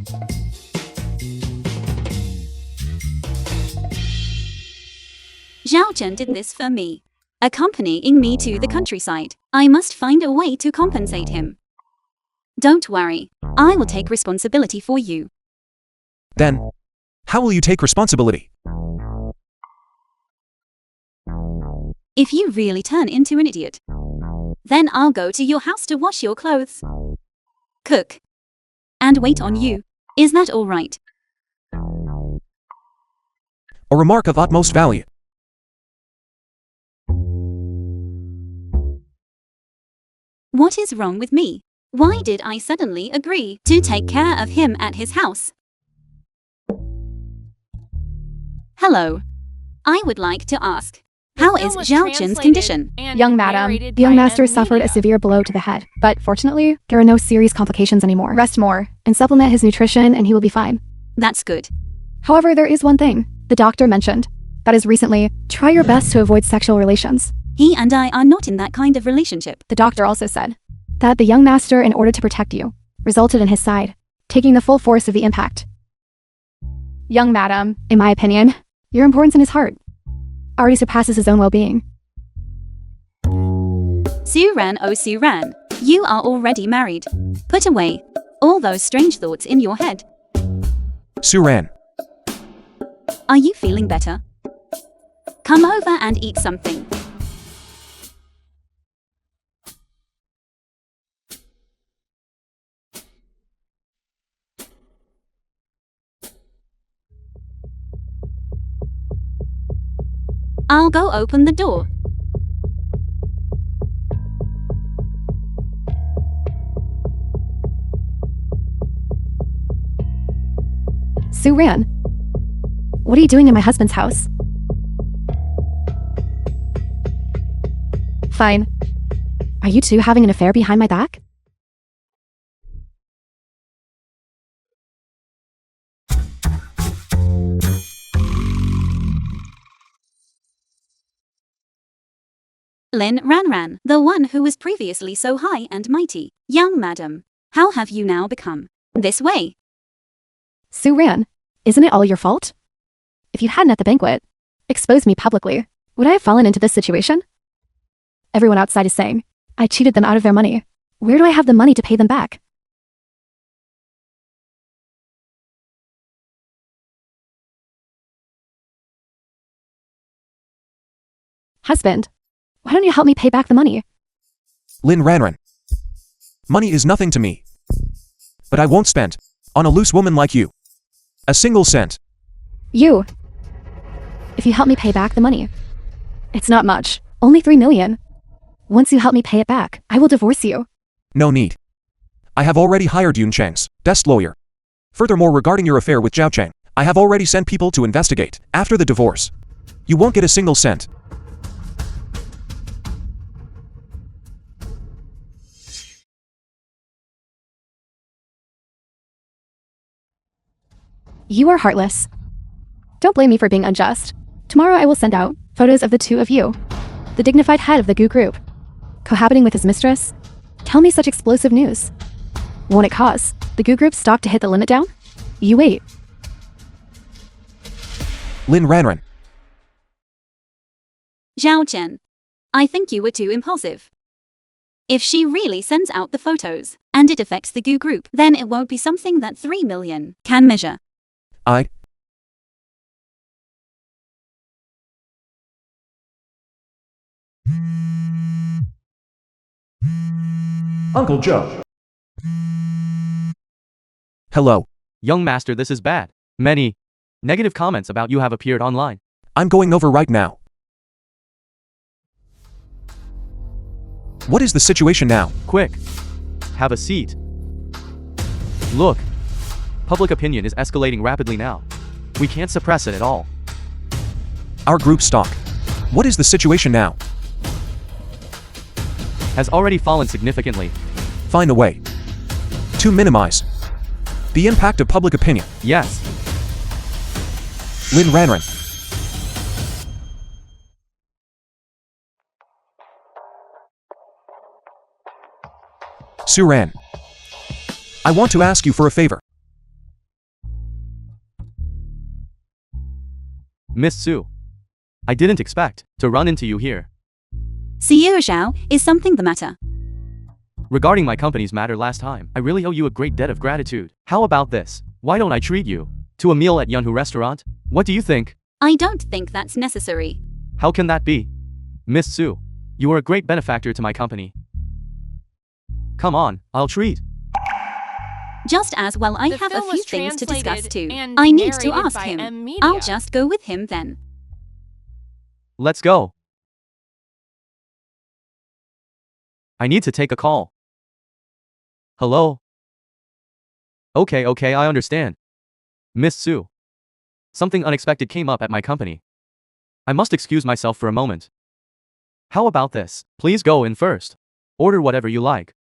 Zhao Chen did this for me, accompanying me to the countryside. I must find a way to compensate him. Don't worry, I will take responsibility for you. Then, how will you take responsibility? If you really turn into an idiot, then I'll go to your house to wash your clothes, cook, and wait on you. Is that all right? A remark of utmost value. What is wrong with me? Why did I suddenly agree to take care of him at his house? Hello. I would like to ask, how is Zhao Chen's condition? Young madam, the young master suffered a severe blow to the head, but fortunately, there are no serious complications anymore. Rest more, and supplement his nutrition, and he will be fine. That's good. However, there is one thing the doctor mentioned. That is recently, try your best to avoid sexual relations. He and I are not in that kind of relationship. The doctor also said that the young master, in order to protect you, resulted in his side, taking the full force of the impact. Young madam, in my opinion, your importance in his heart already surpasses his own well-being. Suran, oh Suran, you are already married. Put away all those strange thoughts in your head. Suran. Are you feeling better? Come over and eat something. I'll go open the door. Suran, what are you doing in my husband's house? Fine. Are you two having an affair behind my back? Lin Ranran, the one who was previously so high and mighty. Young madam, how have you now become this way? Suran, isn't it all your fault? If you hadn't at the banquet exposed me publicly, would I have fallen into this situation? Everyone outside is saying, I cheated them out of their money. Where do I have the money to pay them back? Husband, why don't you help me pay back the money? Lin Ranran. Money is nothing to me. But I won't spend on a loose woman like you a single cent. You. If you help me pay back the money. It's not much. Only 3 million. Once you help me pay it back, I will divorce you. No need. I have already hired Yun Cheng's desk lawyer. Furthermore, regarding your affair with Zhao Cheng, I have already sent people to investigate. After the divorce, you won't get a single cent. You are heartless. Don't blame me for being unjust. Tomorrow I will send out photos of the two of you, the dignified head of the Gu group, cohabiting with his mistress. Tell me such explosive news. Won't it cause the Gu group stock to hit the limit down? You wait. Lin Ranran. Zhao Chen, I think you were too impulsive. If she really sends out the photos, and it affects the Gu group, then it won't be something that 3 million can measure. Uncle Joe. Hello. Young master, this is bad. Many negative comments about you have appeared online. I'm going over right now. What is the situation now? Quick. Have a seat. Look. Public opinion is escalating rapidly now. We can't suppress it at all. Our group stock. What is the situation now? Has already fallen significantly. Find a way to minimize the impact of public opinion. Yes. Lin Ranran. Suran. I want to ask you for a favor. Miss Su. I didn't expect to run into you here. CEO Zhao, is something the matter? Regarding my company's matter last time, I really owe you a great debt of gratitude. How about this? Why don't I treat you to a meal at Yunhu restaurant? What do you think? I don't think that's necessary. How can that be? Miss Su, you are a great benefactor to my company. Come on, I'll treat. Just as well, I The have a film few was things to discuss translated too. and I need to narrated ask by him. Media. I'll just go with him then. Let's go. I need to take a call. Hello? Okay, I understand. Miss Su. Something unexpected came up at my company. I must excuse myself for a moment. How about this? Please go in first. Order whatever you like.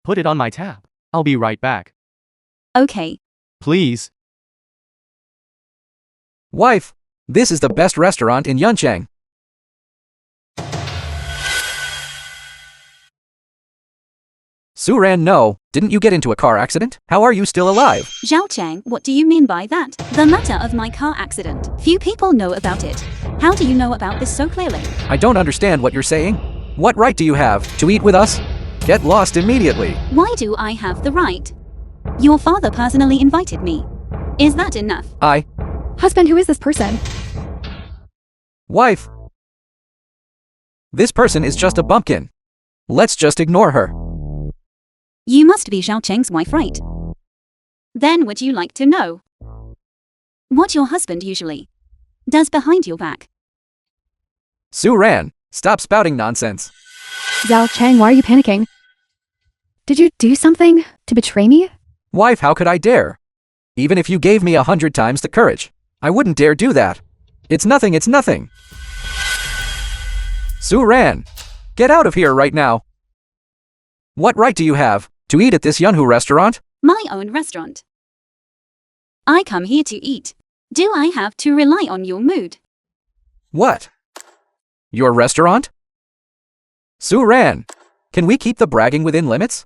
Put it on my tab. I'll be right back. Okay. Please. Wife, this is the best restaurant in Yuncheng. Suran, no. Didn't you get into a car accident? How are you still alive? Zhao Chang, what do you mean by that? The matter of my car accident. Few people know about it. How do you know about this so clearly? I don't understand what you're saying. What right do you have to eat with us? Get lost immediately. Why do I have the right? Your father personally invited me. Is that enough? Husband, who is this person? Wife. This person is just a bumpkin. Let's just ignore her. You must be Zhao Cheng's wife, right? Then would you like to know what your husband usually does behind your back? Suran, stop spouting nonsense. Zhao Cheng, why are you panicking? Did you do something to betray me? Wife, how could I dare? Even if you gave me 100 times the courage, I wouldn't dare do that. It's nothing, it's nothing. Suran, get out of here right now. What right do you have to eat at this Yunhu restaurant? My own restaurant. I come here to eat. Do I have to rely on your mood? What? Your restaurant? Suran, can we keep the bragging within limits?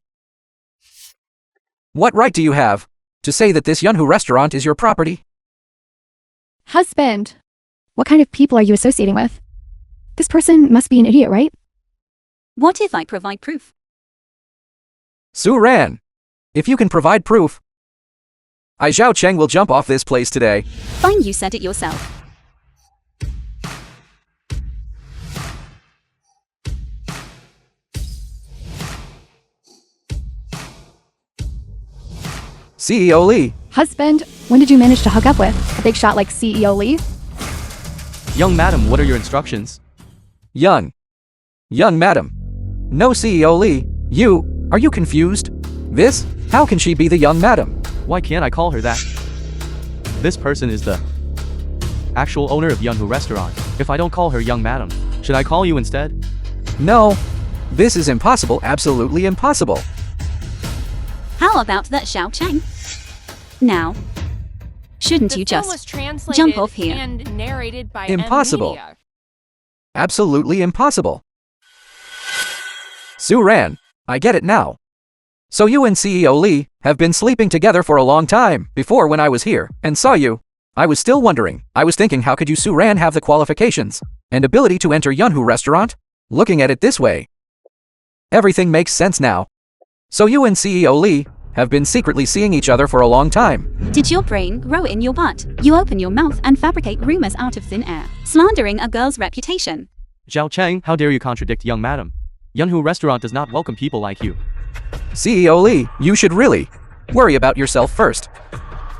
What right do you have to say that this Yunhu restaurant is your property? Husband, What kind of people are you associating with? This person must be an idiot, right? What if I provide proof? Su Ran, if you can provide proof, I Zhao Cheng will jump off this place today. Fine, you said it yourself. CEO Lee, Husband, when did you manage to hook up with a big shot like CEO Lee? Young madam, what are your instructions? young madam. No CEO Lee, are you confused? How can she be the young madam? Why can't I call her that? This person is the actual owner of Yunhu restaurant. If I don't call her young madam, should I call you instead? No, this is impossible, absolutely impossible. How about that, Xiao Chang? Now, shouldn't The you film just was translated jump off here? and narrated by Impossible. Media. Absolutely impossible. Su Ran, I get it now. So you and CEO Lee have been sleeping together for a long time. Before, when I was here and saw you, I was still wondering. I was thinking, how could you Su Ran have the qualifications and ability to enter Yunhu restaurant? Looking at it this way, everything makes sense now. So you and CEO Lee have been secretly seeing each other for a long time. Did your brain grow in your butt? You open your mouth and fabricate rumors out of thin air, slandering a girl's reputation. Zhao Cheng, how dare you contradict young madam? Yunhu restaurant does not welcome people like you. CEO Lee, you should really worry about yourself first.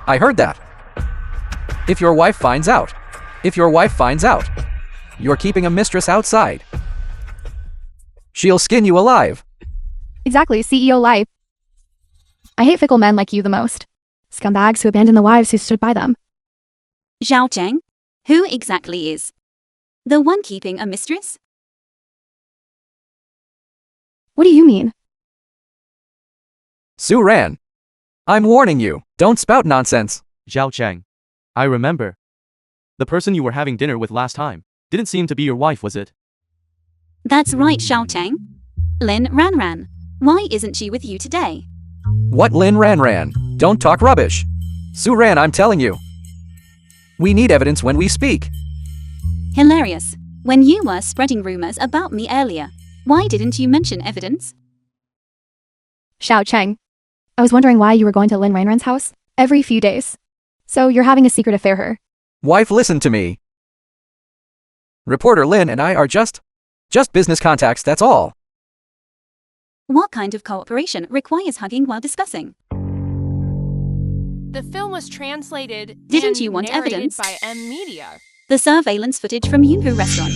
I heard that. If your wife finds out, you're keeping a mistress outside, she'll skin you alive. Exactly, CEO Lie. I hate fickle men like you the most. Scumbags who abandon the wives who stood by them. Zhao Cheng? Who exactly is the one keeping a mistress? What do you mean? Su Ran, I'm warning you, don't spout nonsense. Zhao Cheng. I remember. The person you were having dinner with last time didn't seem to be your wife, was it? That's right, Xiao Cheng. Lin Ran. Why isn't she with you today? What Lin Ran? Don't talk rubbish. Su Ran, I'm telling you. We need evidence when we speak. Hilarious. When you were spreading rumors about me earlier, why didn't you mention evidence? Xiao Cheng. I was wondering why you were going to Lin Ranran's house every few days. So you're having a secret affair here. Wife, listen to me. Reporter Lin and I are just business contacts, that's all. What kind of cooperation requires hugging while discussing? The film was translated Didn't and you want narrated evidence? by Media. The surveillance footage from Yunhu restaurant.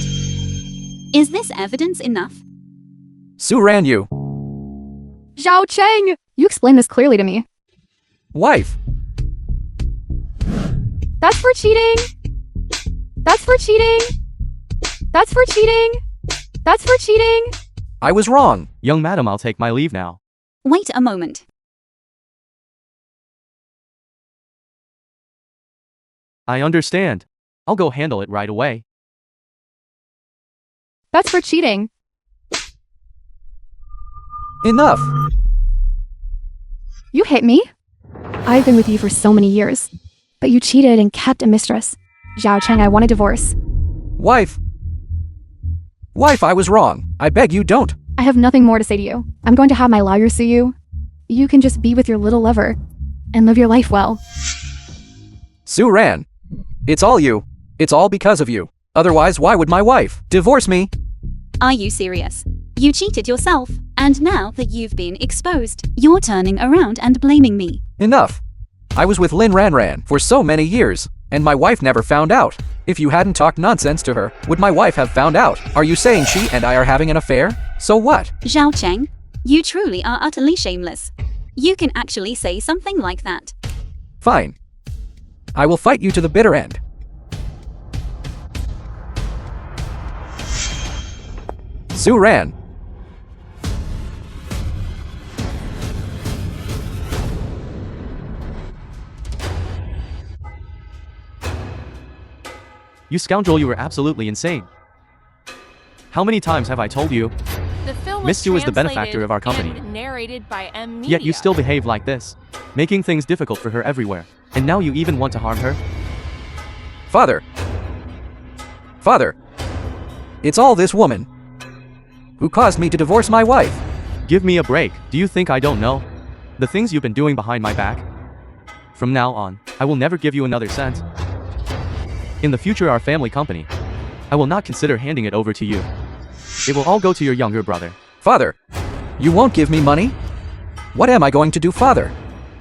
Is this evidence enough? Su Ran, you. Xiao Cheng! You explained this clearly to me. Wife. That's for cheating! That's for cheating! That's for cheating! That's for cheating! I was wrong. Young madam, I'll take my leave now. Wait a moment. I understand. I'll go handle it right away. That's for cheating. Enough. You hit me? I've been with you for so many years. But you cheated and kept a mistress. Zhao Cheng, I want a divorce. Wife, I was wrong. I beg you, don't. I have nothing more to say to you. I'm going to have my lawyer sue you. You can just be with your little lover and live your life well. Su Ran, it's all you. It's all because of you. Otherwise, why would my wife divorce me? Are you serious? You cheated yourself, and now that you've been exposed, you're turning around and blaming me. Enough. I was with Lin Ran for so many years, and my wife never found out. If you hadn't talked nonsense to her, would my wife have found out? Are you saying she and I are having an affair? So what? Zhao Cheng, you truly are utterly shameless. You can actually say something like that. Fine. I will fight you to the bitter end. Su Ran. You scoundrel, you were absolutely insane. How many times have I told you? The film was Miss Sue is the benefactor translated of our company. and narrated by Media. Yet you still behave like this, making things difficult for her everywhere. And now you even want to harm her? Father, Father, it's all this woman who caused me to divorce my wife. Give me a break. Do you think I don't know? The things you've been doing behind my back? From now on, I will never give you another cent. In the future, our family company, I will not consider handing it over to you. It will all go to your younger brother. Father, you won't give me money? What am I going to do, Father?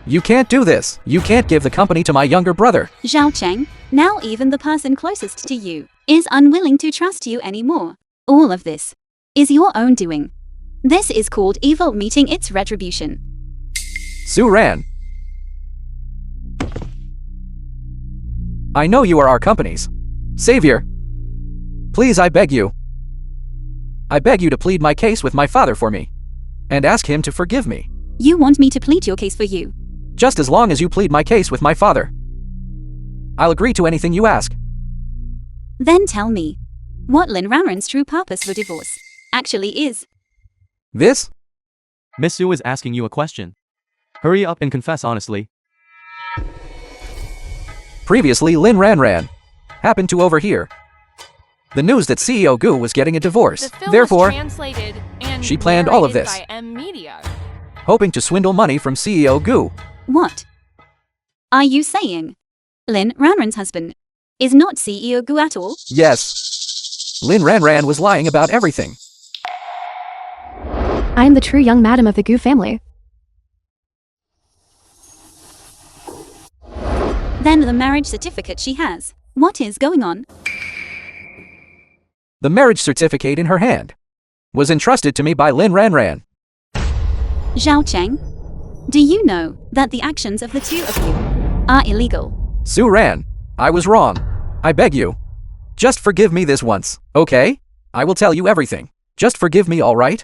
You can't do this. You can't give the company to my younger brother. Zhao Cheng, now even the person closest to you is unwilling to trust you anymore. All of this is your own doing. This is called evil meeting its retribution. Su Ran, I know you are our company's savior. Please, I beg you. I beg you to plead my case with my father for me, and ask him to forgive me. You want me to plead your case for you? Just as long as you plead my case with my father, I'll agree to anything you ask. Then tell me, what Lin Ranran's true purpose for divorce actually is. This? Miss Su is asking you a question. Hurry up and confess honestly. Previously, Lin Ranran happened to overhear the news that CEO Gu was getting a divorce. The film Therefore, was translated and she planned all of narrated this, by M Media. hoping to swindle money from CEO Gu. What are you saying? Lin Ranran's husband is not CEO Gu at all? Yes. Lin Ranran was lying about everything. I am the true young madam of the Gu family. Then the marriage certificate she has. What is going on? The marriage certificate in her hand was entrusted to me by Lin Ranran. Zhao Cheng, do you know that the actions of the two of you are illegal? Su Ran, I was wrong. I beg you. Just forgive me this once, okay? I will tell you everything. Just forgive me, all right?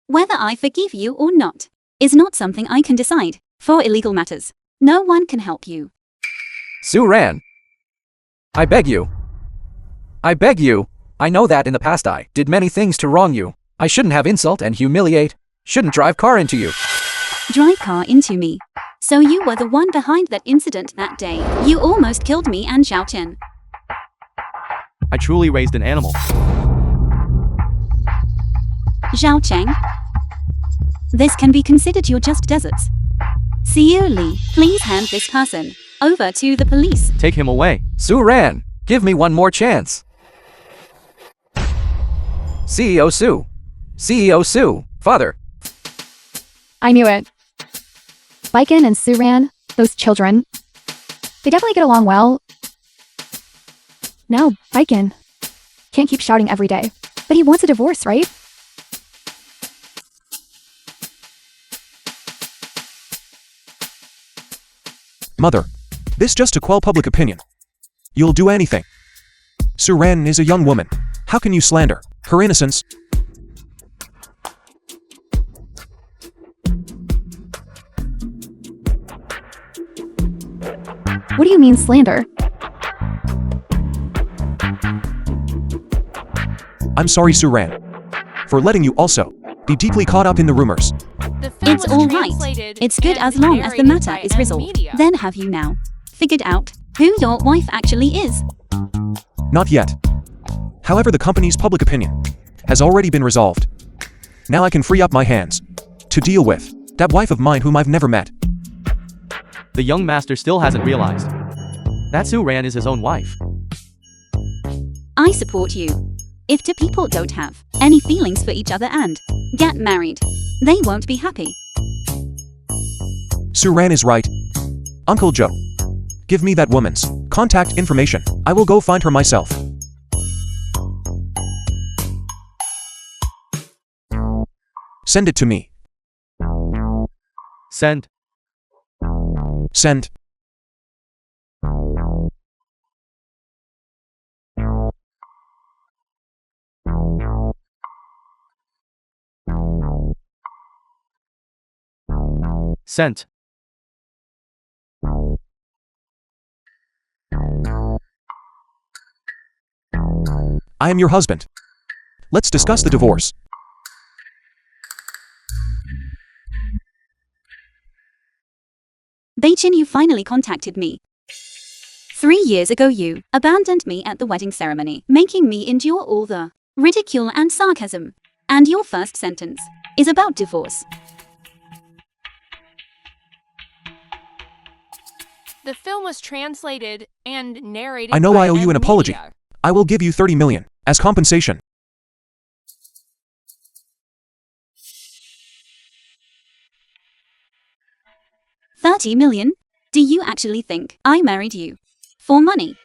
Whether I forgive you or not is not something I can decide. For illegal matters, no one can help you. Su Ran, I beg you. I beg you. I know that in the past I did many things to wrong you. I shouldn't have insult and humiliate. Shouldn't drive car into you. Drive car into me. So you were the one behind that incident that day. You almost killed me and Zhao Chen. I truly raised an animal. Zhao Cheng, this can be considered your just deserts. CEO Li, please hand this person over to the police. Take him away. Su Ran, give me one more chance. CEO Su. CEO Su. Father. I knew it. Baiken and Suran, those children, they definitely get along well. Now, Baiken can't keep shouting every day. But he wants a divorce, right? Mother, this just to quell public opinion. You'll do anything. Suran is a young woman. How can you slander her innocence? What do you mean slander? I'm sorry, Suran, for letting you also be deeply caught up in the rumors. The film It's was all right. translated It's good and as long as the narrated matter by is M resolved. Media. Then have you now figured out who your wife actually is? Not yet. However, the company's public opinion has already been resolved. Now I can free up my hands to deal with that wife of mine whom I've never met. The young master still hasn't realized that Su Ran is his own wife. I support you. If two people don't have any feelings for each other and get married, they won't be happy. Suran is right. Uncle Joe, give me that woman's contact information. I will go find her myself. Send it to me. Send. Send. Sent. I am your husband. Let's discuss the divorce. Beichin, you finally contacted me. 3 years ago you abandoned me at the wedding ceremony, making me endure all the ridicule and sarcasm. And your first sentence is about divorce. The film was translated and narrated I know by I owe you an apology. Media. I will give you 30 million as compensation. $30 million? Do you actually think I married you for money?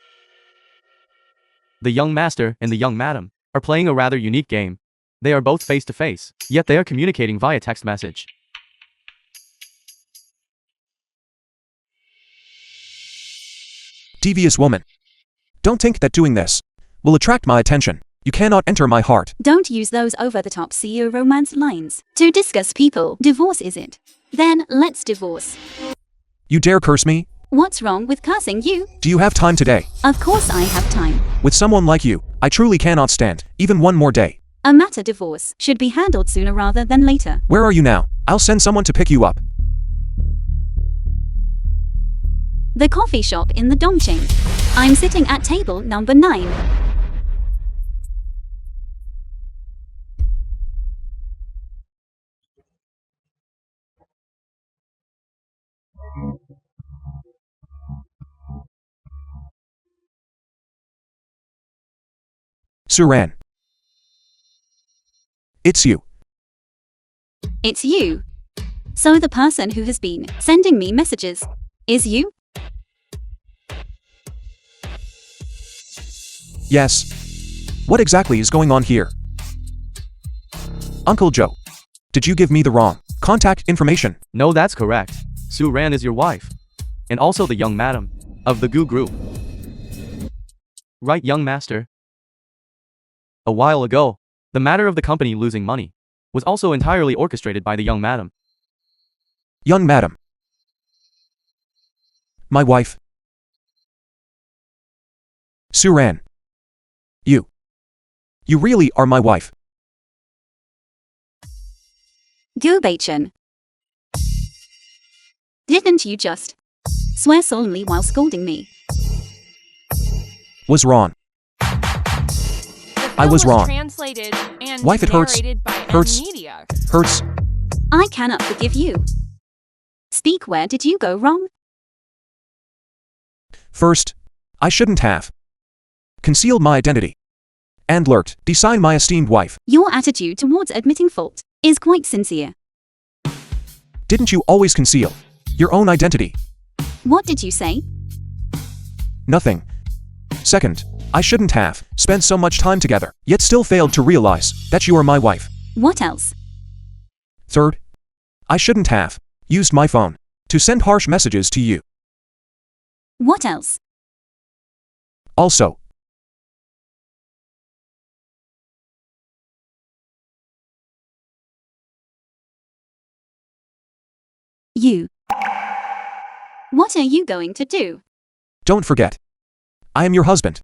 The young master and the young madam are playing a rather unique game. They are both face to face, yet they are communicating via text message. Devious woman. Don't think that doing this will attract my attention. You cannot enter my heart. Don't use those over-the-top CEO romance lines to discuss people. Divorce is it? Then let's divorce. You dare curse me? What's wrong with cursing you? Do you have time today? Of course I have time. With someone like you, I truly cannot stand even one more day. A matter divorce should be handled sooner rather than later. Where are you now? I'll send someone to pick you up. The coffee shop in the Dongqing. I'm sitting at table number 9. Suran. It's you. It's you. So the person who has been sending me messages is you? Yes. What exactly is going on here? Uncle Joe, did you give me the wrong contact information? No, that's correct. Su Ran is your wife. And also the young madam of the Gu group. Right, young master? A while ago, the matter of the company losing money was also entirely orchestrated by the young madam. Young madam. My wife. Suran. You really are my wife. Gu Beichen. Didn't you just swear solemnly while scolding me? Was wrong. The I film was wrong. Translated and Wife, it hurts. narrated by Hurts. Media. Hurts. I cannot forgive you. Speak, where did you go wrong? First, I shouldn't have concealed my identity and lurked beside my esteemed wife. Your attitude towards admitting fault is quite sincere. Didn't you always conceal your own identity? What did you say? Nothing. Second, I shouldn't have spent so much time together, yet still failed to realize that you are my wife. What else? Third, I shouldn't have used my phone to send harsh messages to you. What else? Also, You. What are you going to do? don't forget, I am your husband.